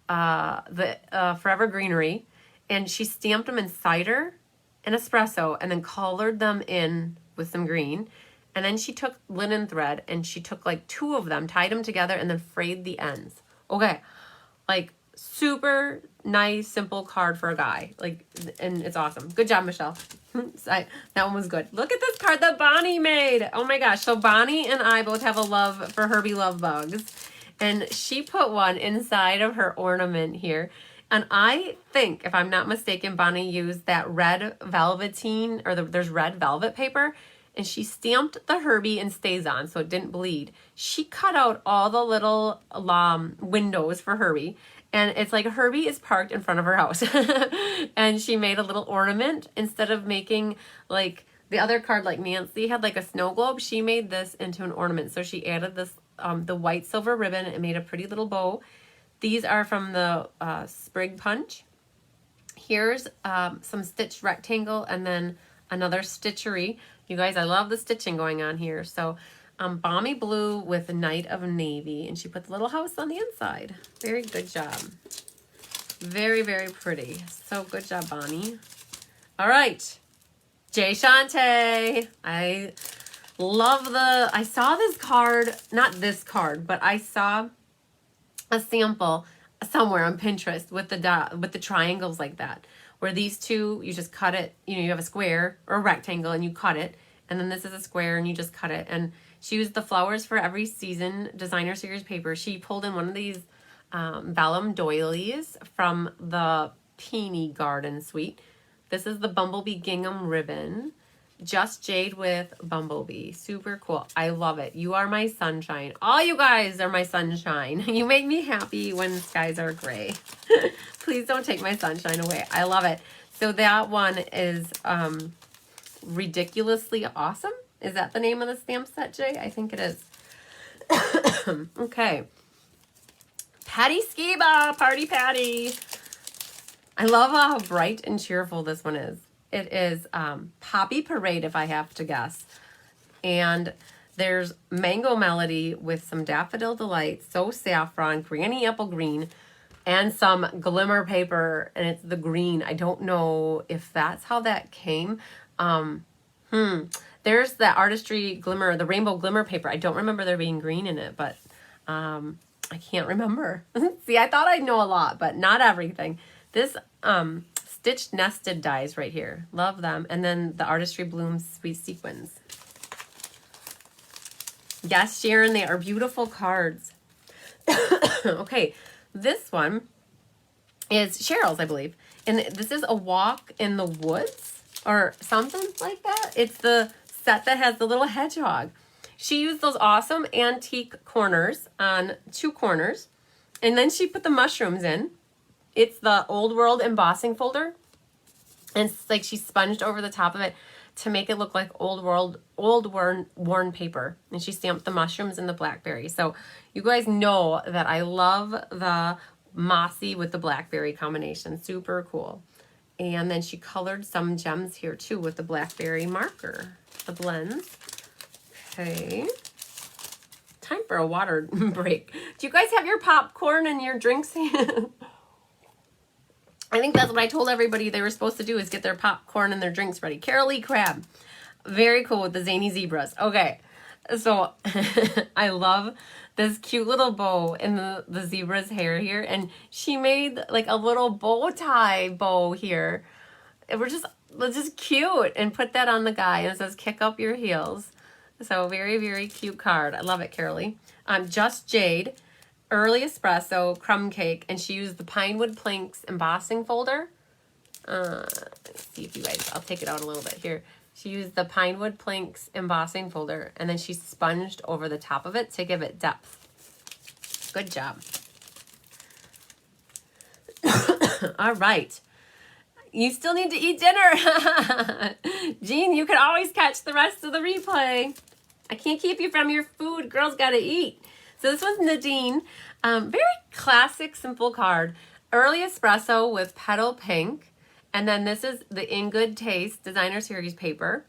the Forever Greenery, and she stamped them in cider and espresso, and then colored them in with some green, and then she took linen thread, and she took like 2 of them, tied them together, and then frayed the ends. Okay, like, super nice, simple card for a guy. Like, and it's awesome. Good job, Michelle. That one was good. Look at this card that Bonnie made. Oh my gosh. So Bonnie and I both have a love for Herbie Love Bugs. And she put one inside of her ornament here. And I think, if I'm not mistaken, Bonnie used that red velveteen, or there's red velvet paper, and she stamped the Herbie in StazOn so it didn't bleed. She cut out all the little windows for Herbie. And it's like Herbie is parked in front of her house. And she made a little ornament. Instead of making like the other card, like Nancy had like a snow globe, she made this into an ornament. So she added this, the white silver ribbon, and made a pretty little bow. These are from the Sprig Punch. Here's some stitched rectangle and then another stitchery. You guys, I love the stitching going on here. So Balmy Blue with Night of Navy, and she put the little house on the inside. Very good job. Very, very pretty. So good job, Bonnie. All right, Jay Shante. I saw this card, not this card, but I saw a sample somewhere on Pinterest with the triangles like that, where these two, you just cut it, you have a square or a rectangle and you cut it, and then this is a square and you just cut it. And she used the Flowers for Every Season Designer Series paper. She pulled in one of these vellum doilies from the Peony Garden Suite. This is the Bumblebee Gingham ribbon. Just Jade with Bumblebee. Super cool. I love it. You are my sunshine. All you guys are my sunshine. You make me happy when skies are gray. Please don't take my sunshine away. I love it. So that one is Ridiculously Awesome. Is that the name of the stamp set, Jay? I think it is. Okay. Patty Skiba. Party Patty. I love how bright and cheerful this one is. It is Poppy Parade, if I have to guess. And There's Mango Melody with some Daffodil Delight, So Saffron, Granny Apple Green, and some glimmer paper, and it's the green. I don't know if that's how that came. There's the Artistry Glimmer, the Rainbow Glimmer paper. I don't remember there being green in it, but I can't remember. See, I thought I'd know a lot, but not everything. This Stitched Nested dies right here. Love them. And then the Artistry Blooms Sweet Sequins. Yes, Sharon, they are beautiful cards. Okay, this one is Cheryl's, I believe. And this is A Walk in the Woods or something like that. It's the set that has the little hedgehog. She used those awesome antique corners on 2 corners. And then she put the mushrooms in. It's the Old World embossing folder. And it's like she sponged over the top of it to make it look like old worn paper. And she stamped the mushrooms and the blackberry. So you guys know that I love the mossy with the blackberry combination. Super cool. And then she colored some gems here too with the blackberry marker, the blends. Okay. Time for a water break. Do you guys have your popcorn and your drinks? I think that's what I told everybody they were supposed to do, is get their popcorn and their drinks ready. Carol Lee Crabb. Very cool with the zany zebras. Okay. So I love this cute little bow in the zebra's hair here. And she made like a little bow tie bow here. And we're just cute. And put that on the guy. And it says, kick up your heels. So very, very cute card. I love it, Carolee. Just Jade, Early Espresso, Crumb Cake, and she used the Pinewood Planks embossing folder. Let's see if you guys, I'll take it out a little bit here. She used the Pinewood Planks embossing folder, and then she sponged over the top of it to give it depth. Good job. All right. You still need to eat dinner. Jean, you can always catch the rest of the replay. I can't keep you from your food. Girls got to eat. So this one's Nadine. Very classic, simple card. Early Espresso with Petal Pink. And then this is the In Good Taste Designer Series paper.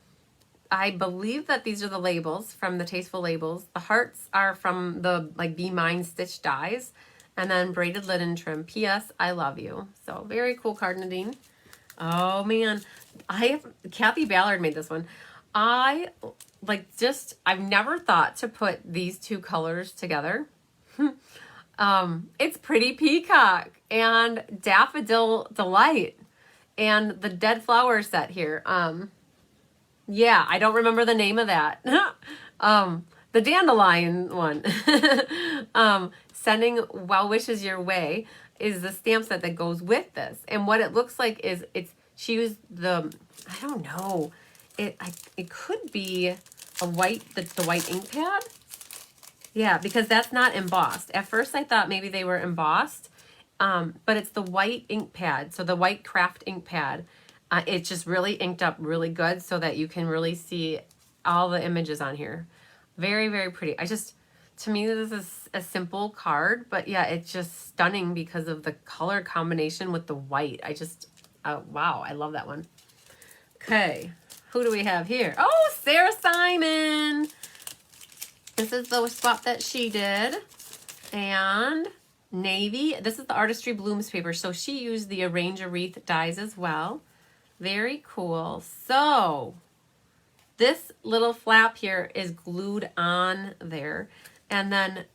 I believe that these are the labels from the Tasteful Labels. The hearts are from the Be Mine stitch dies. And then braided linen trim. P.S. I love you. So very cool card, Nadine. Oh man, Kathy Ballard made this one. I've never thought to put these 2 colors together. It's Pretty Peacock and Daffodil Delight and the Dead Flower set here. Yeah, I don't remember the name of that. The Dandelion one. Sending Well Wishes Your Way is the stamp set that goes with this. And what it looks like is she used the, I don't know, it could be a white, the white ink pad. Yeah, because that's not embossed. At first I thought maybe they were embossed, but it's the white ink pad. So the white craft ink pad, it just really inked up really good so that you can really see all the images on here. Very, very pretty. To me, this is a simple card, but yeah, it's just stunning because of the color combination with the white. Wow, I love that one. Okay, who do we have here? Oh, Sarah Simon. This is the swap that she did. And navy. This is the Artistry Blooms paper. So she used the Arrange a Wreath dies as well. Very cool. So this little flap here is glued on there. And then,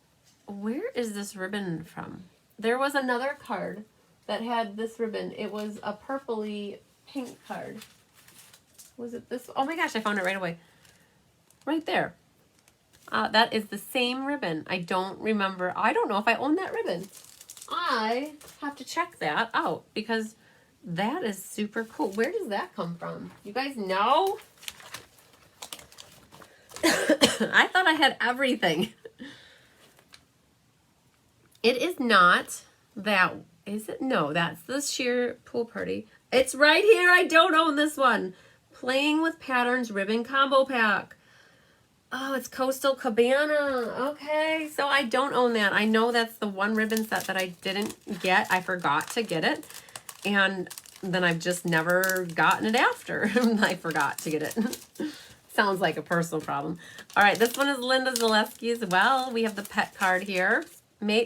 where is this ribbon from? There was another card that had this ribbon. It was a purpley pink card. Was it this? Oh my gosh, I found it right away. Right there. That is the same ribbon. I don't remember. I don't know if I own that ribbon. I have to check that out because that is super cool. Where does that come from? You guys know? I thought I had everything. It is not that, is it? No, that's the Sheer Pool Party. It's right here. I don't own this one. Playing with Patterns Ribbon Combo Pack. Oh, it's Coastal Cabana. Okay, so I don't own that. I know that's the one ribbon set that I didn't get. I forgot to get it. And then I've just never gotten it after I forgot to get it. Sounds like a personal problem. All right, this one is Linda Zaleski as well. We have the pet card here.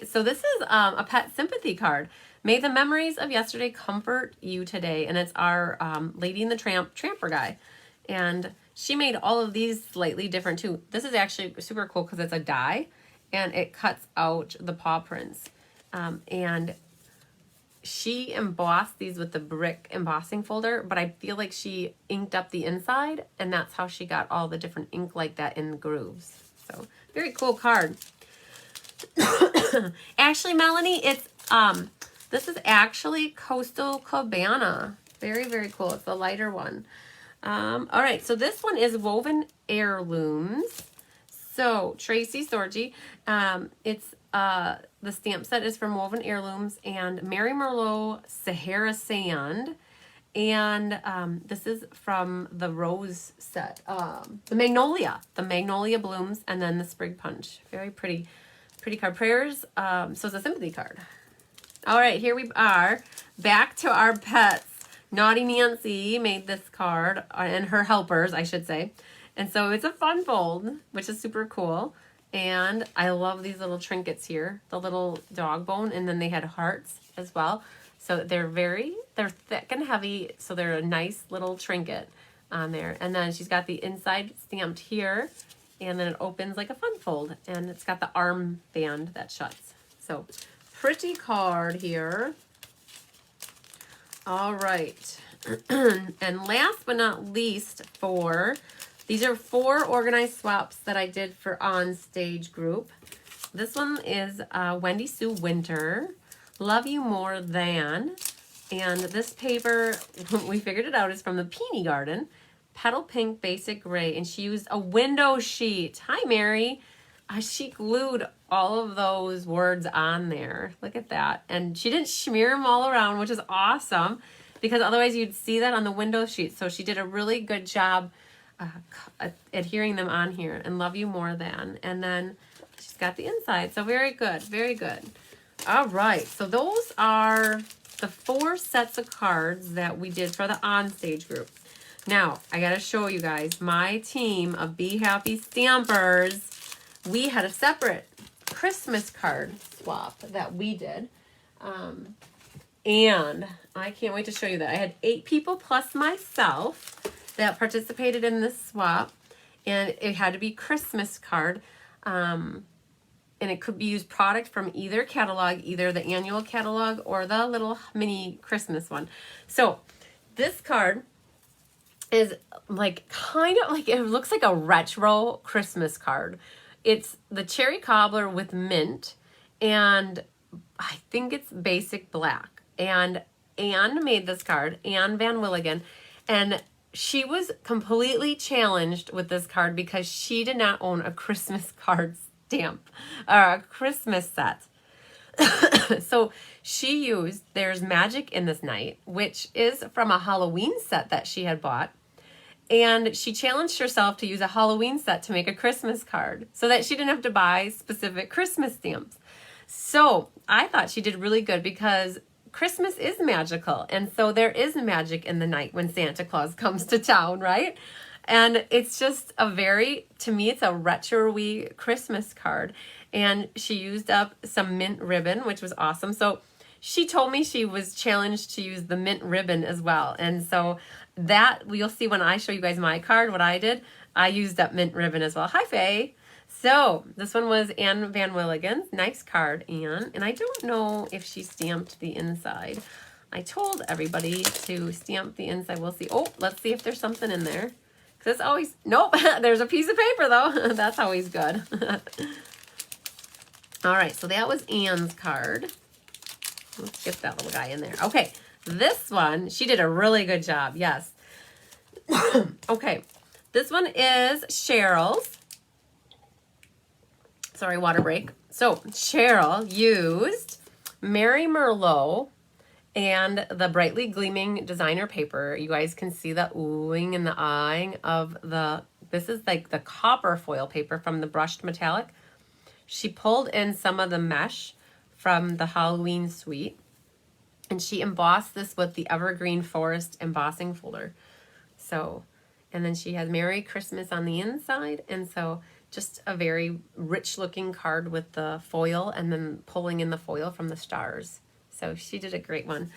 So this is a pet sympathy card. May the memories of yesterday comfort you today. And it's our Lady and the Tramper guy. And she made all of these slightly different too. This is actually super cool because it's a die and it cuts out the paw prints. And she embossed these with the brick embossing folder, but I feel like she inked up the inside, and that's how she got all the different ink like that in the grooves. So very cool card. Actually, Melanie, it's this is actually Coastal Cabana. Very, very cool. It's the lighter one. All right, so this one is Woven Heirlooms. So Tracy Sorgi, it's the stamp set is from Woven Heirlooms and Mary Merlot Sahara Sand. And this is from the Rose set, the Magnolia Blooms, and then the Sprig Punch. Very pretty card. Prayers, so it's a sympathy card. All right, here we are, back to our pets. Naughty Nancy made this card, and her helpers, I should say. And so it's a fun fold, which is super cool. And I love these little trinkets here, the little dog bone, and then they had hearts as well. So they're thick and heavy, so they're a nice little trinket on there. And then she's got the inside stamped here, and then it opens like a fun fold, and it's got the arm band that shuts. So pretty card here. All right. And last but not least, these are 4 organized swaps that I did for On Stage group. This one is Wendy Sue Winter, Love You More Than. And this paper, we figured it out, is from the Peony Garden. Petal Pink Basic Gray. And she used a window sheet. Hi, Mary. She glued all of those words on there. Look at that. And she didn't smear them all around, which is awesome, because otherwise you'd see that on the window sheet. So she did a really good job adhering them on here. And Love You More Than. And then she's got the inside. So very good. Very good. All right. So those are the 4 sets of cards that we did for the On Stage group. Now, I got to show you guys my team of Be Happy Stampers. We had a separate Christmas card swap that we did. And I can't wait to show you that. I had 8 people plus myself that participated in this swap. And it had to be Christmas card. And it could be used product from either catalog, either the annual catalog or the little mini Christmas one. So this card is like kind of like, it looks like a retro Christmas card. It's the cherry cobbler with mint, and I think it's basic black. And Anne made this card, Anne Van Willigen, and she was completely challenged with this card because she did not own a Christmas card stamp or a Christmas set. So she used There's Magic in This Night, which is from a Halloween set that she had bought. And she challenged herself to use a Halloween set to make a Christmas card so that she didn't have to buy specific Christmas stamps. So I thought she did really good because Christmas is magical. And so there is magic in the night when Santa Claus comes to town, right? And it's just to me, it's a retro-y Christmas card. And she used up some mint ribbon, which was awesome. So she told me she was challenged to use the mint ribbon as well. And so that, you'll see when I show you guys my card, what I did. I used up mint ribbon as well. Hi, Faye. So this one was Anne Van Willigen. Nice card, Anne. And I don't know if she stamped the inside. I told everybody to stamp the inside. We'll see. Oh, let's see if there's something in there. Because it's always, nope, there's a piece of paper though. That's always good. All right, so that was Anne's card. Let's get that little guy in there. Okay, this one, she did a really good job. Yes. Okay, this one is Cheryl's. Sorry, water break. So Cheryl used Mary Merlot and the brightly gleaming designer paper. You guys can see the oohing and the eyeing of this is like the copper foil paper from the brushed metallic. She pulled in some of the mesh from the Halloween suite, and she embossed this with the Evergreen Forest embossing folder. So And then she has Merry Christmas on the inside. And so just a very rich looking card with the foil and then pulling in the foil from the stars. So she did a great one.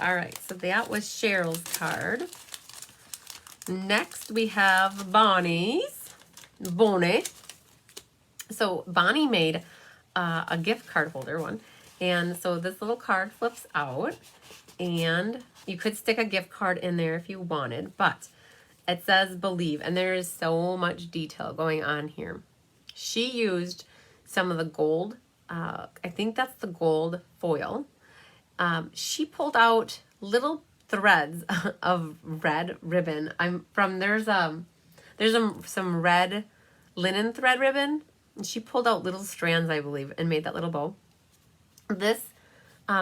All right, so that was Cheryl's card. Next we have Bonnie's. Bonnie. So Bonnie made a gift card holder one. And so this little card flips out. And you could stick a gift card in there if you wanted. But it says believe. And there is so much detail going on here. She used some of the gold. I think that's the gold foil. She pulled out little threads of red ribbon. There's some red linen thread ribbon, and she pulled out little strands, I believe, and made that little bow. This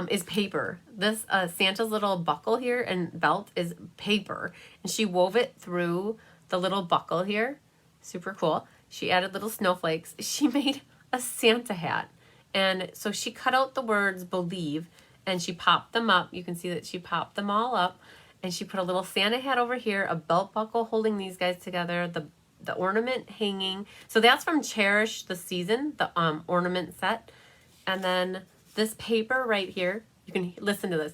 is paper. This Santa's little buckle here and belt is paper, and she wove it through the little buckle here. Super cool. She added little snowflakes. She made a Santa hat, and so she cut out the words believe. And she popped them up. You can see that she popped them all up. And she put a little Santa hat over here, a belt buckle holding these guys together, the ornament hanging. So that's from Cherish the Season, the ornament set. And then this paper right here, you can listen to this.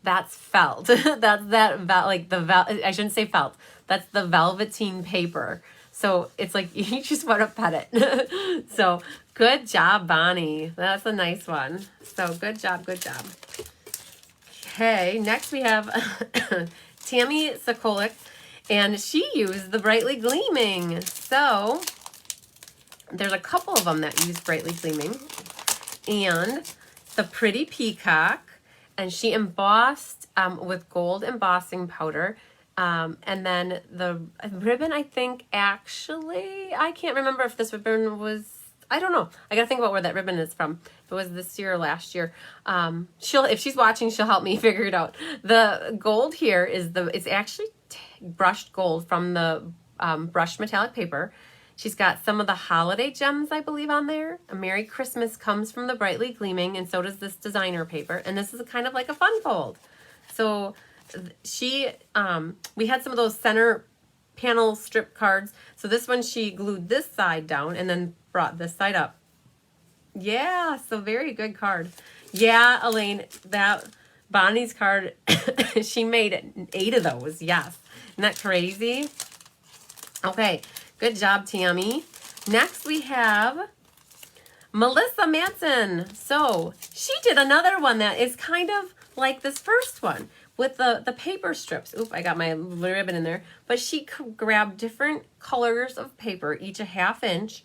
That's felt. I shouldn't say felt. That's the velveteen paper. So it's like you just want to pet it. So good job, Bonnie. That's a nice one. So good job, good job. Okay, next we have Tammy Sokolik, and she used the Brightly Gleaming. So there's a couple of them that use Brightly Gleaming. And the Pretty Peacock, and she embossed with gold embossing powder. And then the ribbon, I think, actually, I can't remember if this ribbon was, I don't know. I got to think about where that ribbon is from. If it was this year or last year. If she's watching, she'll help me figure it out. The gold here it's actually brushed gold from the brushed metallic paper. She's got some of the holiday gems, I believe, on there. A Merry Christmas comes from the Brightly Gleaming, and so does this designer paper. And this is kind of like a fun fold. So we had some of those center panel strip cards. So this one, she glued this side down and then brought this side up. Yeah, so very good card. Yeah, Elaine, that Bonnie's card, she made 8 of those. Yes. Isn't that crazy? Okay, good job, Tammy. Next we have Melissa Manson. So she did another one that is kind of like this first one, with the paper strips. Oop, I got my ribbon in there. But she grabbed different colors of paper, each a 1/2 inch,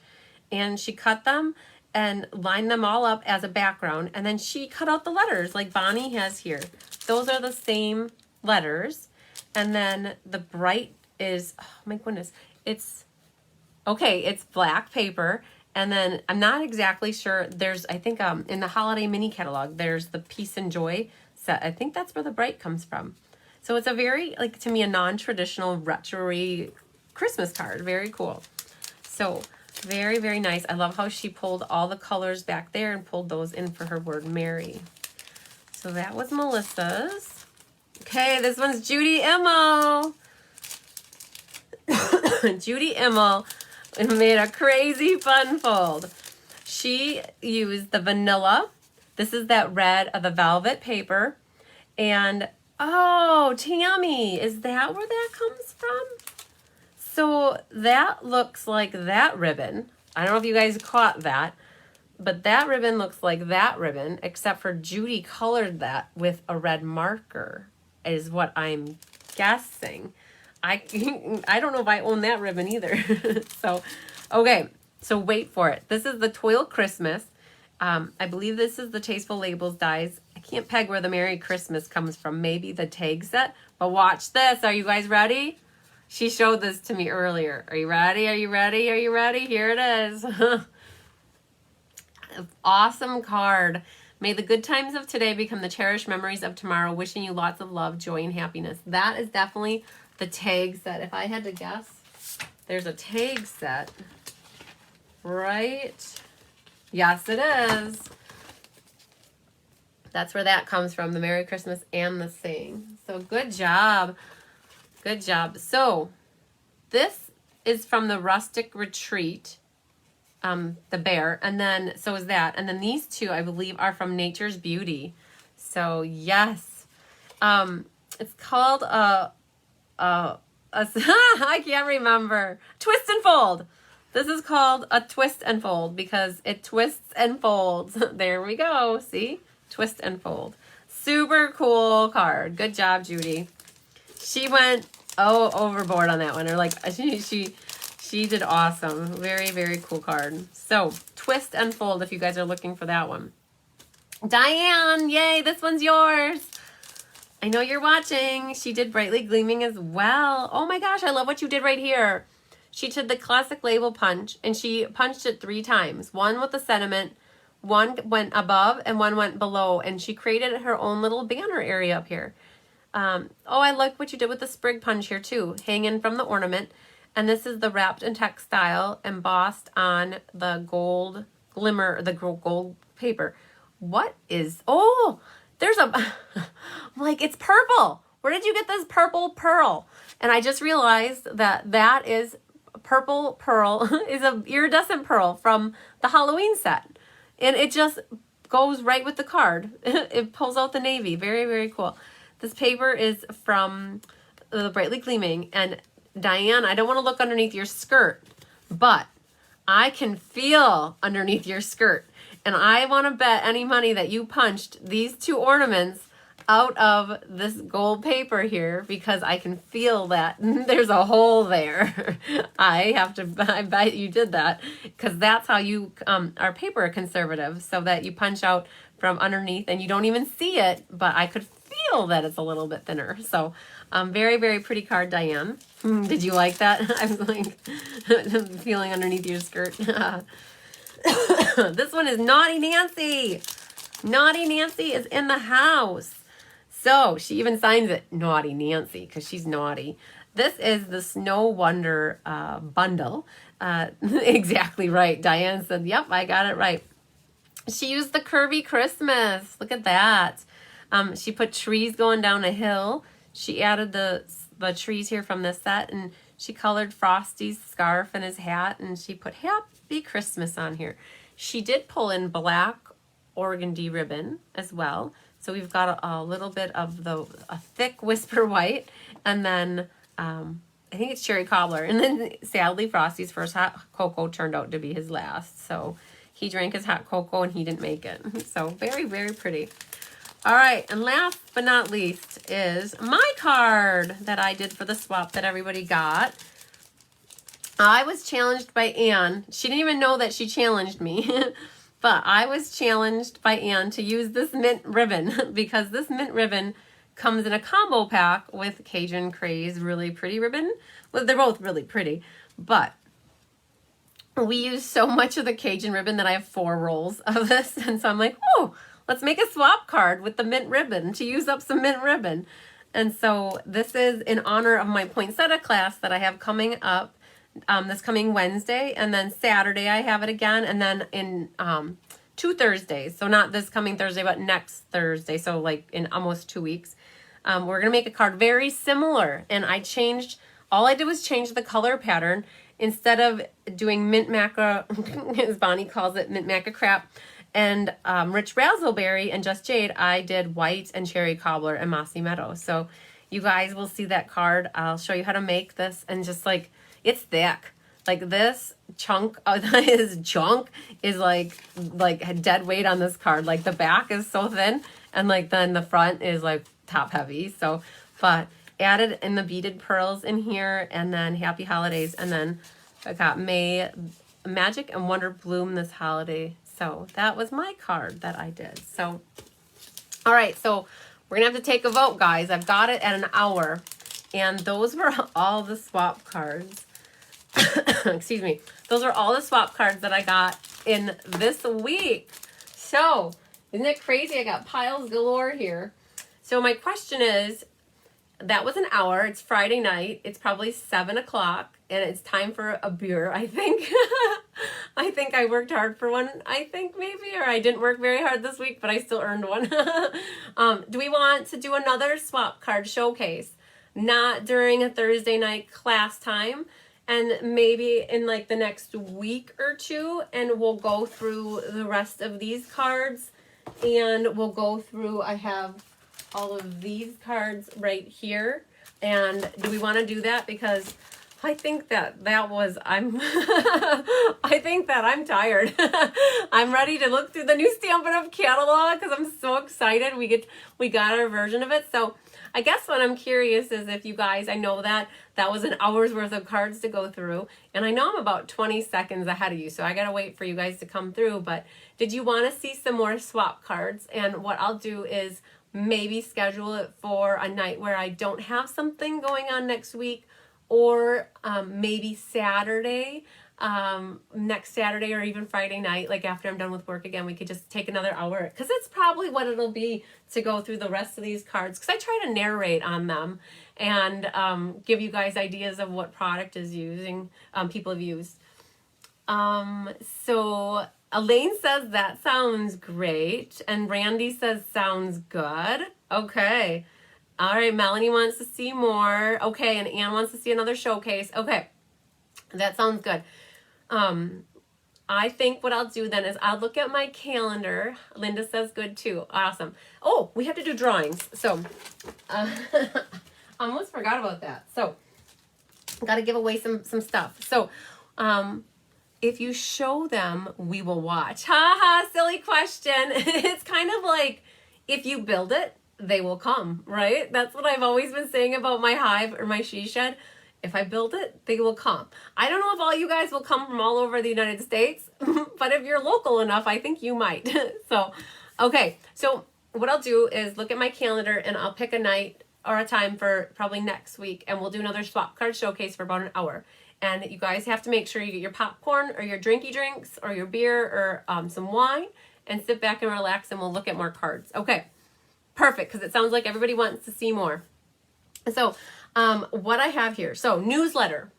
and she cut them and lined them all up as a background. And then she cut out the letters like Bonnie has here. Those are the same letters. And then the bright is, oh my goodness, it's black paper. And then I'm not exactly sure. There's, I think in the holiday mini catalog, there's the Peace and Joy set. I think that's where the bright comes from. So it's a very, like, to me, a non-traditional retro-y Christmas card. Very cool. So very, very nice. I love how she pulled all the colors back there and pulled those in for her word Merry. So that was Melissa's. Okay, this one's Judy Immel. Judy Immel made a crazy fun fold. She used the vanilla. This is that red of the velvet paper. And, oh, Tammy, is that where that comes from? So that looks like that ribbon. I don't know if you guys caught that, but that ribbon looks like that ribbon, except for Judy colored that with a red marker, is what I'm guessing. I don't know if I own that ribbon either. So, okay, so wait for it. This is the Toil Christmas. I believe this is the Tasteful Labels dies. I can't peg where the Merry Christmas comes from. Maybe the tag set. But watch this. Are you guys ready? She showed this to me earlier. Are you ready? Are you ready? Are you ready? Here it is. Awesome card. May the good times of today become the cherished memories of tomorrow. Wishing you lots of love, joy, and happiness. That is definitely the tag set. If I had to guess, there's a tag set. Right? Yes, it is. That's where that comes from, the Merry Christmas and the Sing. So good job. Good job. So this is from the Rustic Retreat, the bear, and then so is that. And then these two, I believe, are from Nature's Beauty. So yes, it's called I can't remember. Twist and fold. This is called a twist and fold because it twists and folds. There we go. See? Twist and fold. Super cool card. Good job, Judy. She went overboard on that one. Or like she did awesome. Very, very cool card. So twist and fold if you guys are looking for that one. Diane, yay, this one's yours. I know you're watching. She did Brightly Gleaming as well. Oh my gosh, I love what you did right here. She did the classic label punch, and she punched it 3 times. One with the sentiment, one went above, and one went below, and she created her own little banner area up here. I like what you did with the sprig punch here too, hanging from the ornament. And this is the wrapped in textile, embossed on the gold glimmer, the gold paper. What is, there's a, I'm like, it's purple. Where did you get this purple pearl? And I just realized that is purple pearl is a iridescent pearl from the Halloween set. And it just goes right with the card. It pulls out the navy. Very, very cool. This paper is from the Brightly Gleaming. And Diane, I don't want to look underneath your skirt, but I can feel underneath your skirt. And I want to bet any money that you punched these 2 ornaments out of this gold paper here because I can feel that there's a hole there. I bet you did that because that's how you are paper conservative, so that you punch out from underneath and you don't even see it, but I could feel that it's a little bit thinner. So very, very pretty card, Diane. Did you like that? I'm like feeling underneath your skirt. This one is Naughty Nancy. Naughty Nancy is in the house. So she even signs it Naughty Nancy because she's naughty. This is the Snow Wonder bundle. Exactly right. Diane said, yep, I got it right. She used the Curvy Christmas. Look at that. She put trees going down a hill. She added the trees here from this set, and she colored Frosty's scarf and his hat, and she put Happy Christmas on here. She did pull in black organdy ribbon as well. So we've got a little bit of a thick whisper white, and then I think it's cherry cobbler. And then sadly, Frosty's first hot cocoa turned out to be his last. So he drank his hot cocoa and he didn't make it. So very, very pretty. All right, and last but not least is my card that I did for the swap that everybody got. I was challenged by Anne. She didn't even know that she challenged me. But I was challenged by Anne to use this mint ribbon because this mint ribbon comes in a combo pack with Cajun Craze really pretty ribbon. Well, they're both really pretty, but we use so much of the Cajun ribbon that I have 4 rolls of this. And so I'm like, let's make a swap card with the mint ribbon to use up some mint ribbon. And so this is in honor of my poinsettia class that I have coming up this coming Wednesday, and then Saturday I have it again, and then in 2 Thursdays. So not this coming Thursday, but next Thursday. So like in almost 2 weeks. We're going to make a card very similar. And all I did was change the color pattern. Instead of doing mint maca, as Bonnie calls it, mint maca crap, and rich razzleberry and just jade, I did white and cherry cobbler and mossy meadow. So you guys will see that card. I'll show you how to make this, and just like, it's thick. Like this chunk of his junk is like dead weight on this card. Like the back is so thin, and like then the front is like top heavy. So, but added in the beaded pearls in here, and then Happy Holidays, and then I got May Magic and Wonder Bloom this holiday. So that was my card that I did. So, all right, so we're gonna have to take a vote, guys. I've got it at an hour, and those were all the swap cards. Excuse me. Those are all the swap cards that I got in this week. So, isn't it crazy? I got piles galore here. So my question is, that was an hour. It's Friday night. It's probably 7 o'clock, and it's time for a beer, I think. I think I worked hard for one, I think maybe, or I didn't work very hard this week, but I still earned one. Do we want to do another swap card showcase? not during a Thursday night class time, and maybe in like the next week or two, and we'll go through the rest of these cards, and we'll go through, I have all of these cards right here. And do we want to do that? Because I think that I'm I think that I'm tired. I'm ready to look through the new Stampin' Up! Catalog because I'm so excited we got our version of it. So I guess what I'm curious is if you guys, I know that was an hour's worth of cards to go through, and I know I'm about 20 seconds ahead of you, so I gotta wait for you guys to come through. But did you want to see some more swap cards? And what I'll do is maybe schedule it for a night where I don't have something going on next week, or maybe Saturday, next Saturday, or even Friday night, like after I'm done with work again, we could just take another hour, because it's probably what it'll be to go through the rest of these cards, because I try to narrate on them and give you guys ideas of what product is using, people have used. So Elaine says that sounds great, and Randy says sounds good. Okay. All right, Melanie wants to see more. Okay, and Anne wants to see another showcase. Okay, that sounds good. I think what I'll do then is I'll look at my calendar. Linda says good too. Awesome. Oh, we have to do drawings. So, I almost forgot about that. So, got to give away some stuff. So, if you show them, we will watch. Ha ha, silly question. It's kind of like if you build it, they will come, right? That's what I've always been saying about my hive or my she shed. If I build it, they will come. I don't know if all you guys will come from all over the United States, but if you're local enough, I think you might. So, okay. So what I'll do is look at my calendar and I'll pick a night or a time for probably next week, and we'll do another swap card showcase for about an hour. And you guys have to make sure you get your popcorn or your drinky drinks or your beer or some wine, and sit back and relax, and we'll look at more cards. Okay. Perfect, because it sounds like everybody wants to see more. So what I have here, so newsletter.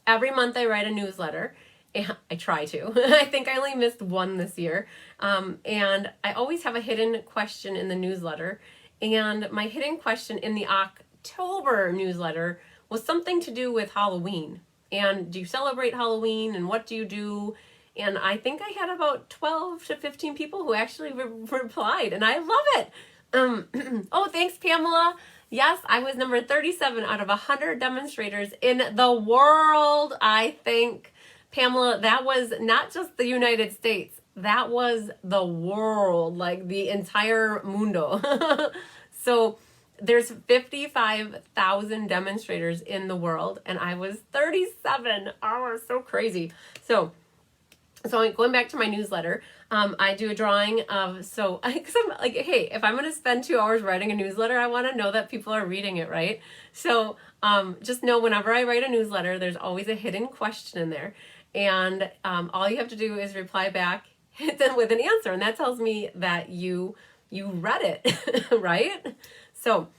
Every month I write a newsletter. I try to. I think I only missed one this year. And I always have a hidden question in the newsletter. And my hidden question in the October newsletter was something to do with Halloween. And do you celebrate Halloween, and what do you do? And I think I had about 12 to 15 people who actually replied, and I love it. Oh, thanks, Pamela. Yes, I was number 37 out of 100 demonstrators in the world, I think. Pamela, that was not just the United States. That was the world, like the entire mundo. So there's 55,000 demonstrators in the world, and I was 37. Oh, so crazy. So going back to my newsletter, I do a drawing of, because I'm like, hey, if I'm going to spend 2 hours writing a newsletter, I want to know that people are reading it, right? So just know whenever I write a newsletter, there's always a hidden question in there. And all you have to do is reply back with an answer. And that tells me that you read it, right? So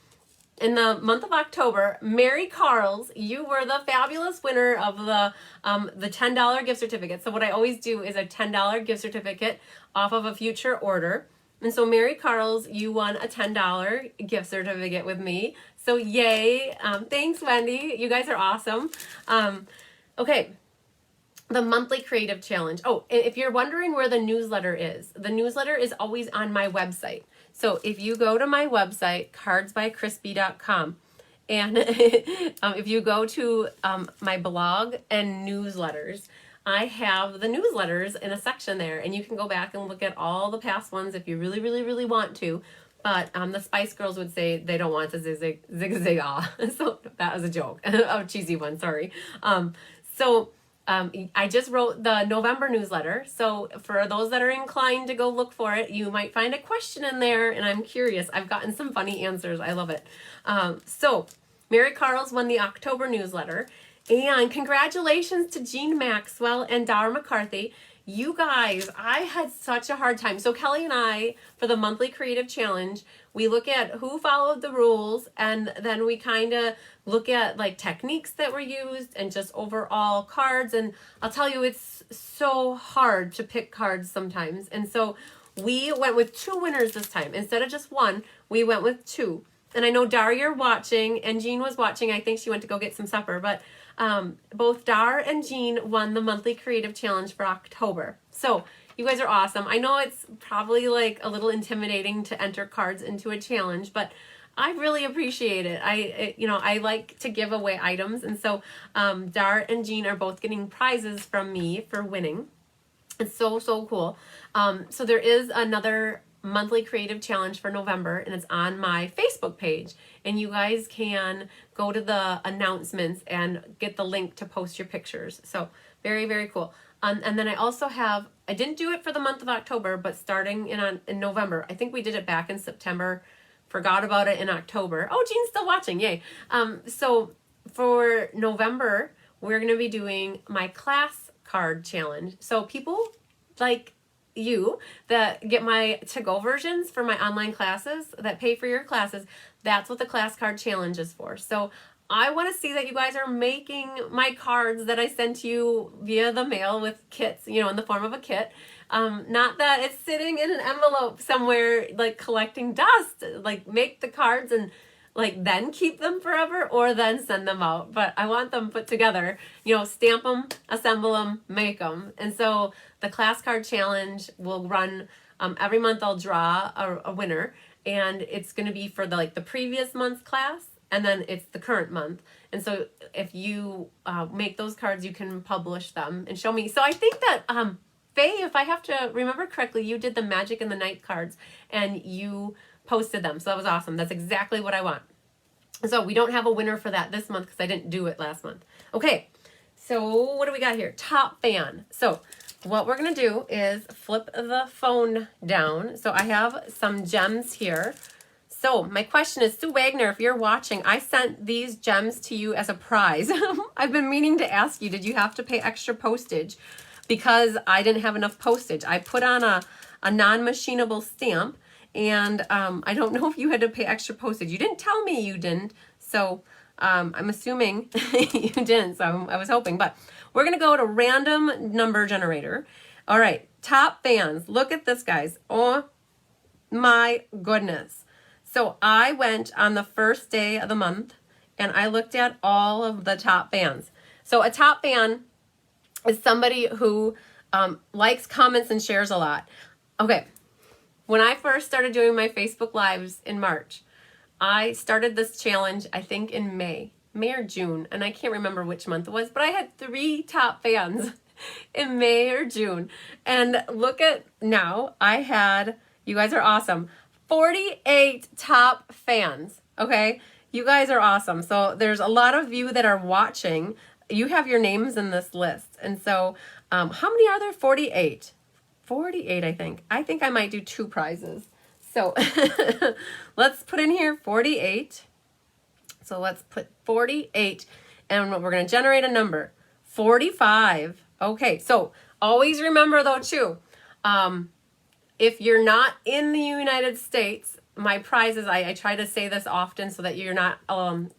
in the month of October, Mary Carls, you were the fabulous winner of the $10 gift certificate. So what I always do is a $10 gift certificate off of a future order. And so Mary Carls, you won a $10 gift certificate with me. So yay. Thanks, Wendy. You guys are awesome. Okay. The monthly creative challenge. Oh, and if you're wondering where the newsletter is always on my website. So if you go to my website, cardsbycrispy.com, and if you go to my blog and newsletters, I have the newsletters in a section there, and you can go back and look at all the past ones if you really, really, really want to. But the Spice Girls would say they don't want to zig-zig-ah. So that was a joke, a cheesy one, sorry. I just wrote the November newsletter. So for those that are inclined to go look for it, you might find a question in there, and I'm curious. I've gotten some funny answers. I love it. So Mary Carls won the October newsletter, and congratulations to Jean Maxwell and Dara McCarthy. You guys, I had such a hard time. So Kelly and I, for the monthly creative challenge, we look at who followed the rules, and then we kind of look at like techniques that were used and just overall cards. And I'll tell you, it's so hard to pick cards sometimes. And so we went with 2 winners this time. Instead of just 1, we went with 2. And I know Dar, you're watching, and Jean was watching. I think she went to go get some supper, but both Dar and Jean won the monthly creative challenge for October. So you guys are awesome. I know it's probably like a little intimidating to enter cards into a challenge, but I really appreciate it. I like to give away items, and so Dar and Jean are both getting prizes from me for winning. It's so cool. So there is another monthly creative challenge for November, and it's on my Facebook page, and you guys can go to the announcements and get the link to post your pictures. So very cool. And then I also have, I didn't do it for the month of October, but starting in November, I think we did it back in September, forgot about it in October. Oh, Jean's still watching, yay. So for November, we're going to be doing my class card challenge. So people like you that get my to-go versions for my online classes, that pay for your classes, that's what the class card challenge is for. So I want to see that you guys are making my cards that I sent you via the mail with kits, in the form of a kit. Not that it's sitting in an envelope somewhere, like collecting dust. Like make the cards and like then keep them forever or then send them out. But I want them put together, stamp them, assemble them, make them. And so the class card challenge will run every month. I'll draw a winner, and it's going to be for the previous month's class, and then it's the current month. And so if you make those cards, you can publish them and show me. So I think that Faye, if I have to remember correctly, you did the Magic in the Night cards and you posted them. So that was awesome. That's exactly what I want. So we don't have a winner for that this month because I didn't do it last month. Okay, so what do we got here? Top fan. So what we're going to do is flip the phone down. So I have some gems here. So my question is, Sue Wagner, if you're watching, I sent these gems to you as a prize. I've been meaning to ask you, did you have to pay extra postage? Because I didn't have enough postage. I put on a non-machinable stamp, and I don't know if you had to pay extra postage. You didn't tell me you didn't, so I'm assuming you didn't, so I was hoping. But we're going to go to random number generator. All right, top fans. Look at this, guys. Oh, my goodness. So I went on the first day of the month, and I looked at all of the top fans. So a top fan is somebody who likes, comments, and shares a lot. Okay, when I first started doing my Facebook Lives in March, I started this challenge, I think in May or June, and I can't remember which month it was, but I had 3 top fans in May or June. And look at now, you guys are awesome, 48 top fans, okay? You guys are awesome. So there's a lot of you that are watching. You have your names in this list. And so how many are there? 48. 48, I think. I think I might do 2 prizes. So let's put in here 48. So let's put 48. And we're going to generate a number. 45. Okay, so always remember though too, if you're not in the United States, my prizes, I try to say this often so that you're not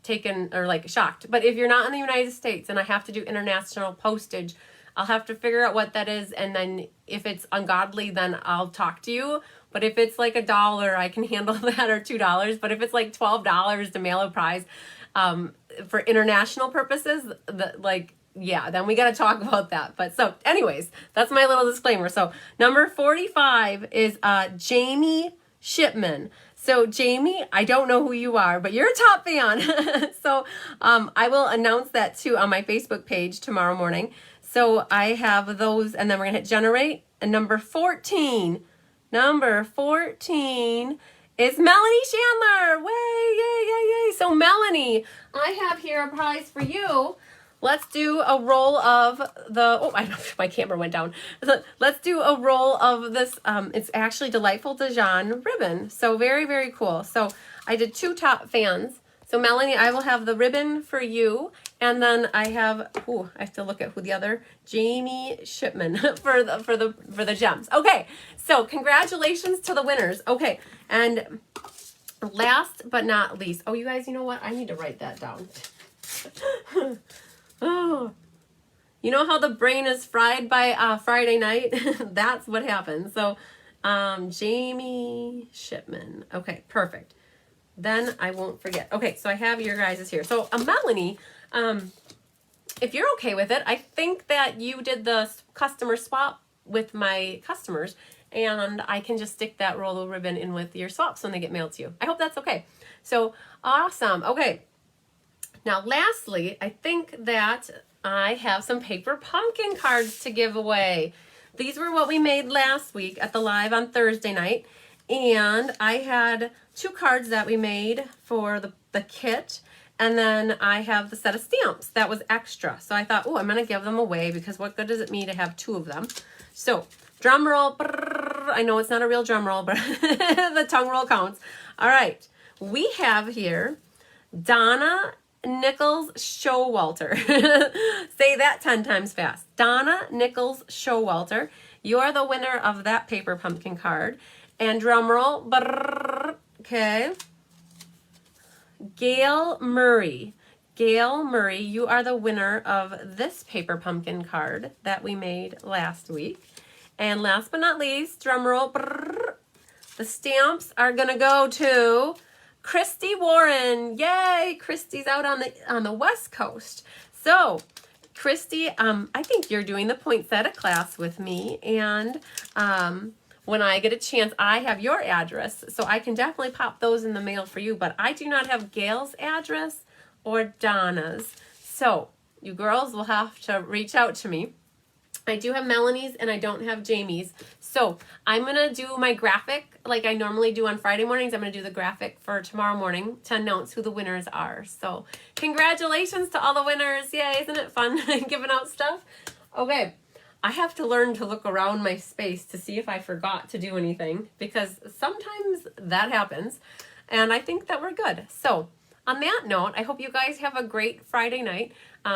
taken or like shocked. But if you're not in the United States and I have to do international postage, I'll have to figure out what that is. And then if it's ungodly, then I'll talk to you. But if it's like $1, I can handle that, or $2. But if it's like $12 to mail a prize for international purposes, then we got to talk about that. But so anyways, that's my little disclaimer. So number 45 is Jamie Shipman. So Jamie, I don't know who you are, but you're a top fan. So I will announce that too on my Facebook page tomorrow morning. So I have those, and then we're going to hit generate. And number 14 is Melanie Chandler. Way, yay. So Melanie, I have here a prize for you. Let's do a roll of my camera went down. Let's do a roll of this. It's actually Delightful Dijon ribbon. So very, very cool. So I did 2 top fans. So Melanie, I will have the ribbon for you. And then I have, I have to look at who the other, Jamie Shipman for the gems. Okay, so congratulations to the winners. Okay, and last but not least, you guys, you know what? I need to write that down. Oh, you know how the brain is fried by Friday night? That's what happens. So, Jamie Shipman. Okay, perfect. then I won't forget. Okay, so I have your guys' here. So Melanie, if you're okay with it, I think that you did the customer swap with my customers, and I can just stick that roll of ribbon in with your swaps when they get mailed to you. I hope that's okay. So awesome. Okay. Now, lastly, I think that I have some paper pumpkin cards to give away. These were what we made last week at the live on Thursday night. And I had 2 cards that we made for the kit. And then I have the set of stamps that was extra. So I thought, oh, I'm going to give them away because what good does it mean to have 2 of them? So drum roll. I know it's not a real drum roll, but the tongue roll counts. All right. We have here Donna Nichols Showalter. Say that 10 times fast. Donna Nichols Showalter. You are the winner of that paper pumpkin card. And drum roll. Okay. Gail Murray. Gail Murray, you are the winner of this paper pumpkin card that we made last week. And last but not least, drum roll. The stamps are going to go to Christy Warren. Yay! Christy's out on the West Coast. So, Christy, I think you're doing the poinsettia class with me, and when I get a chance, I have your address, so I can definitely pop those in the mail for you, but I do not have Gail's address or Donna's. So, you girls will have to reach out to me. I do have Melanie's and I don't have Jamie's. So I'm going to do my graphic like I normally do on Friday mornings. I'm going to do the graphic for tomorrow morning to announce who the winners are. So congratulations to all the winners. Yay, isn't it fun giving out stuff? Okay, I have to learn to look around my space to see if I forgot to do anything because sometimes that happens. And I think that we're good. So on that note, I hope you guys have a great Friday night.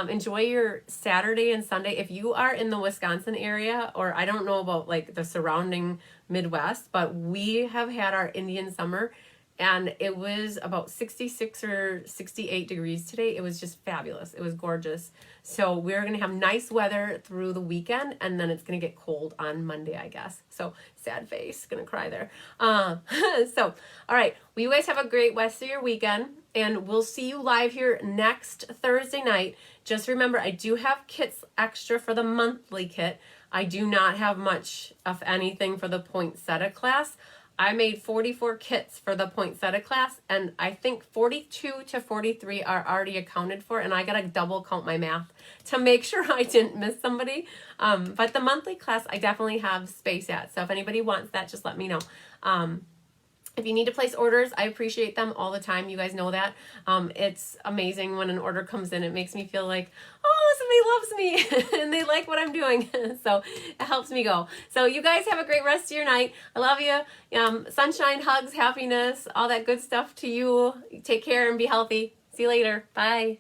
Enjoy your Saturday and Sunday. If you are in the Wisconsin area, or I don't know about like the surrounding Midwest, but we have had our Indian summer and it was about 66 or 68 degrees today. It was just fabulous. It was gorgeous. So we're going to have nice weather through the weekend, and then it's going to get cold on Monday, I guess. So sad face, going to cry there. So, all right. Well, you guys have a great rest of your weekend, and we'll see you live here next Thursday night. Just remember, I do have kits extra for the monthly kit. I do not have much of anything for the poinsettia class. I made 44 kits for the poinsettia class, and I think 42 to 43 are already accounted for, and I got to double count my math to make sure I didn't miss somebody. But the monthly class, I definitely have space at, so if anybody wants that, just let me know. If you need to place orders, I appreciate them all the time. You guys know that. It's amazing when an order comes in. It makes me feel like, oh, somebody loves me and they like what I'm doing. So it helps me go. So you guys have a great rest of your night. I love you. Sunshine, hugs, happiness, all that good stuff to you. Take care and be healthy. See you later. Bye.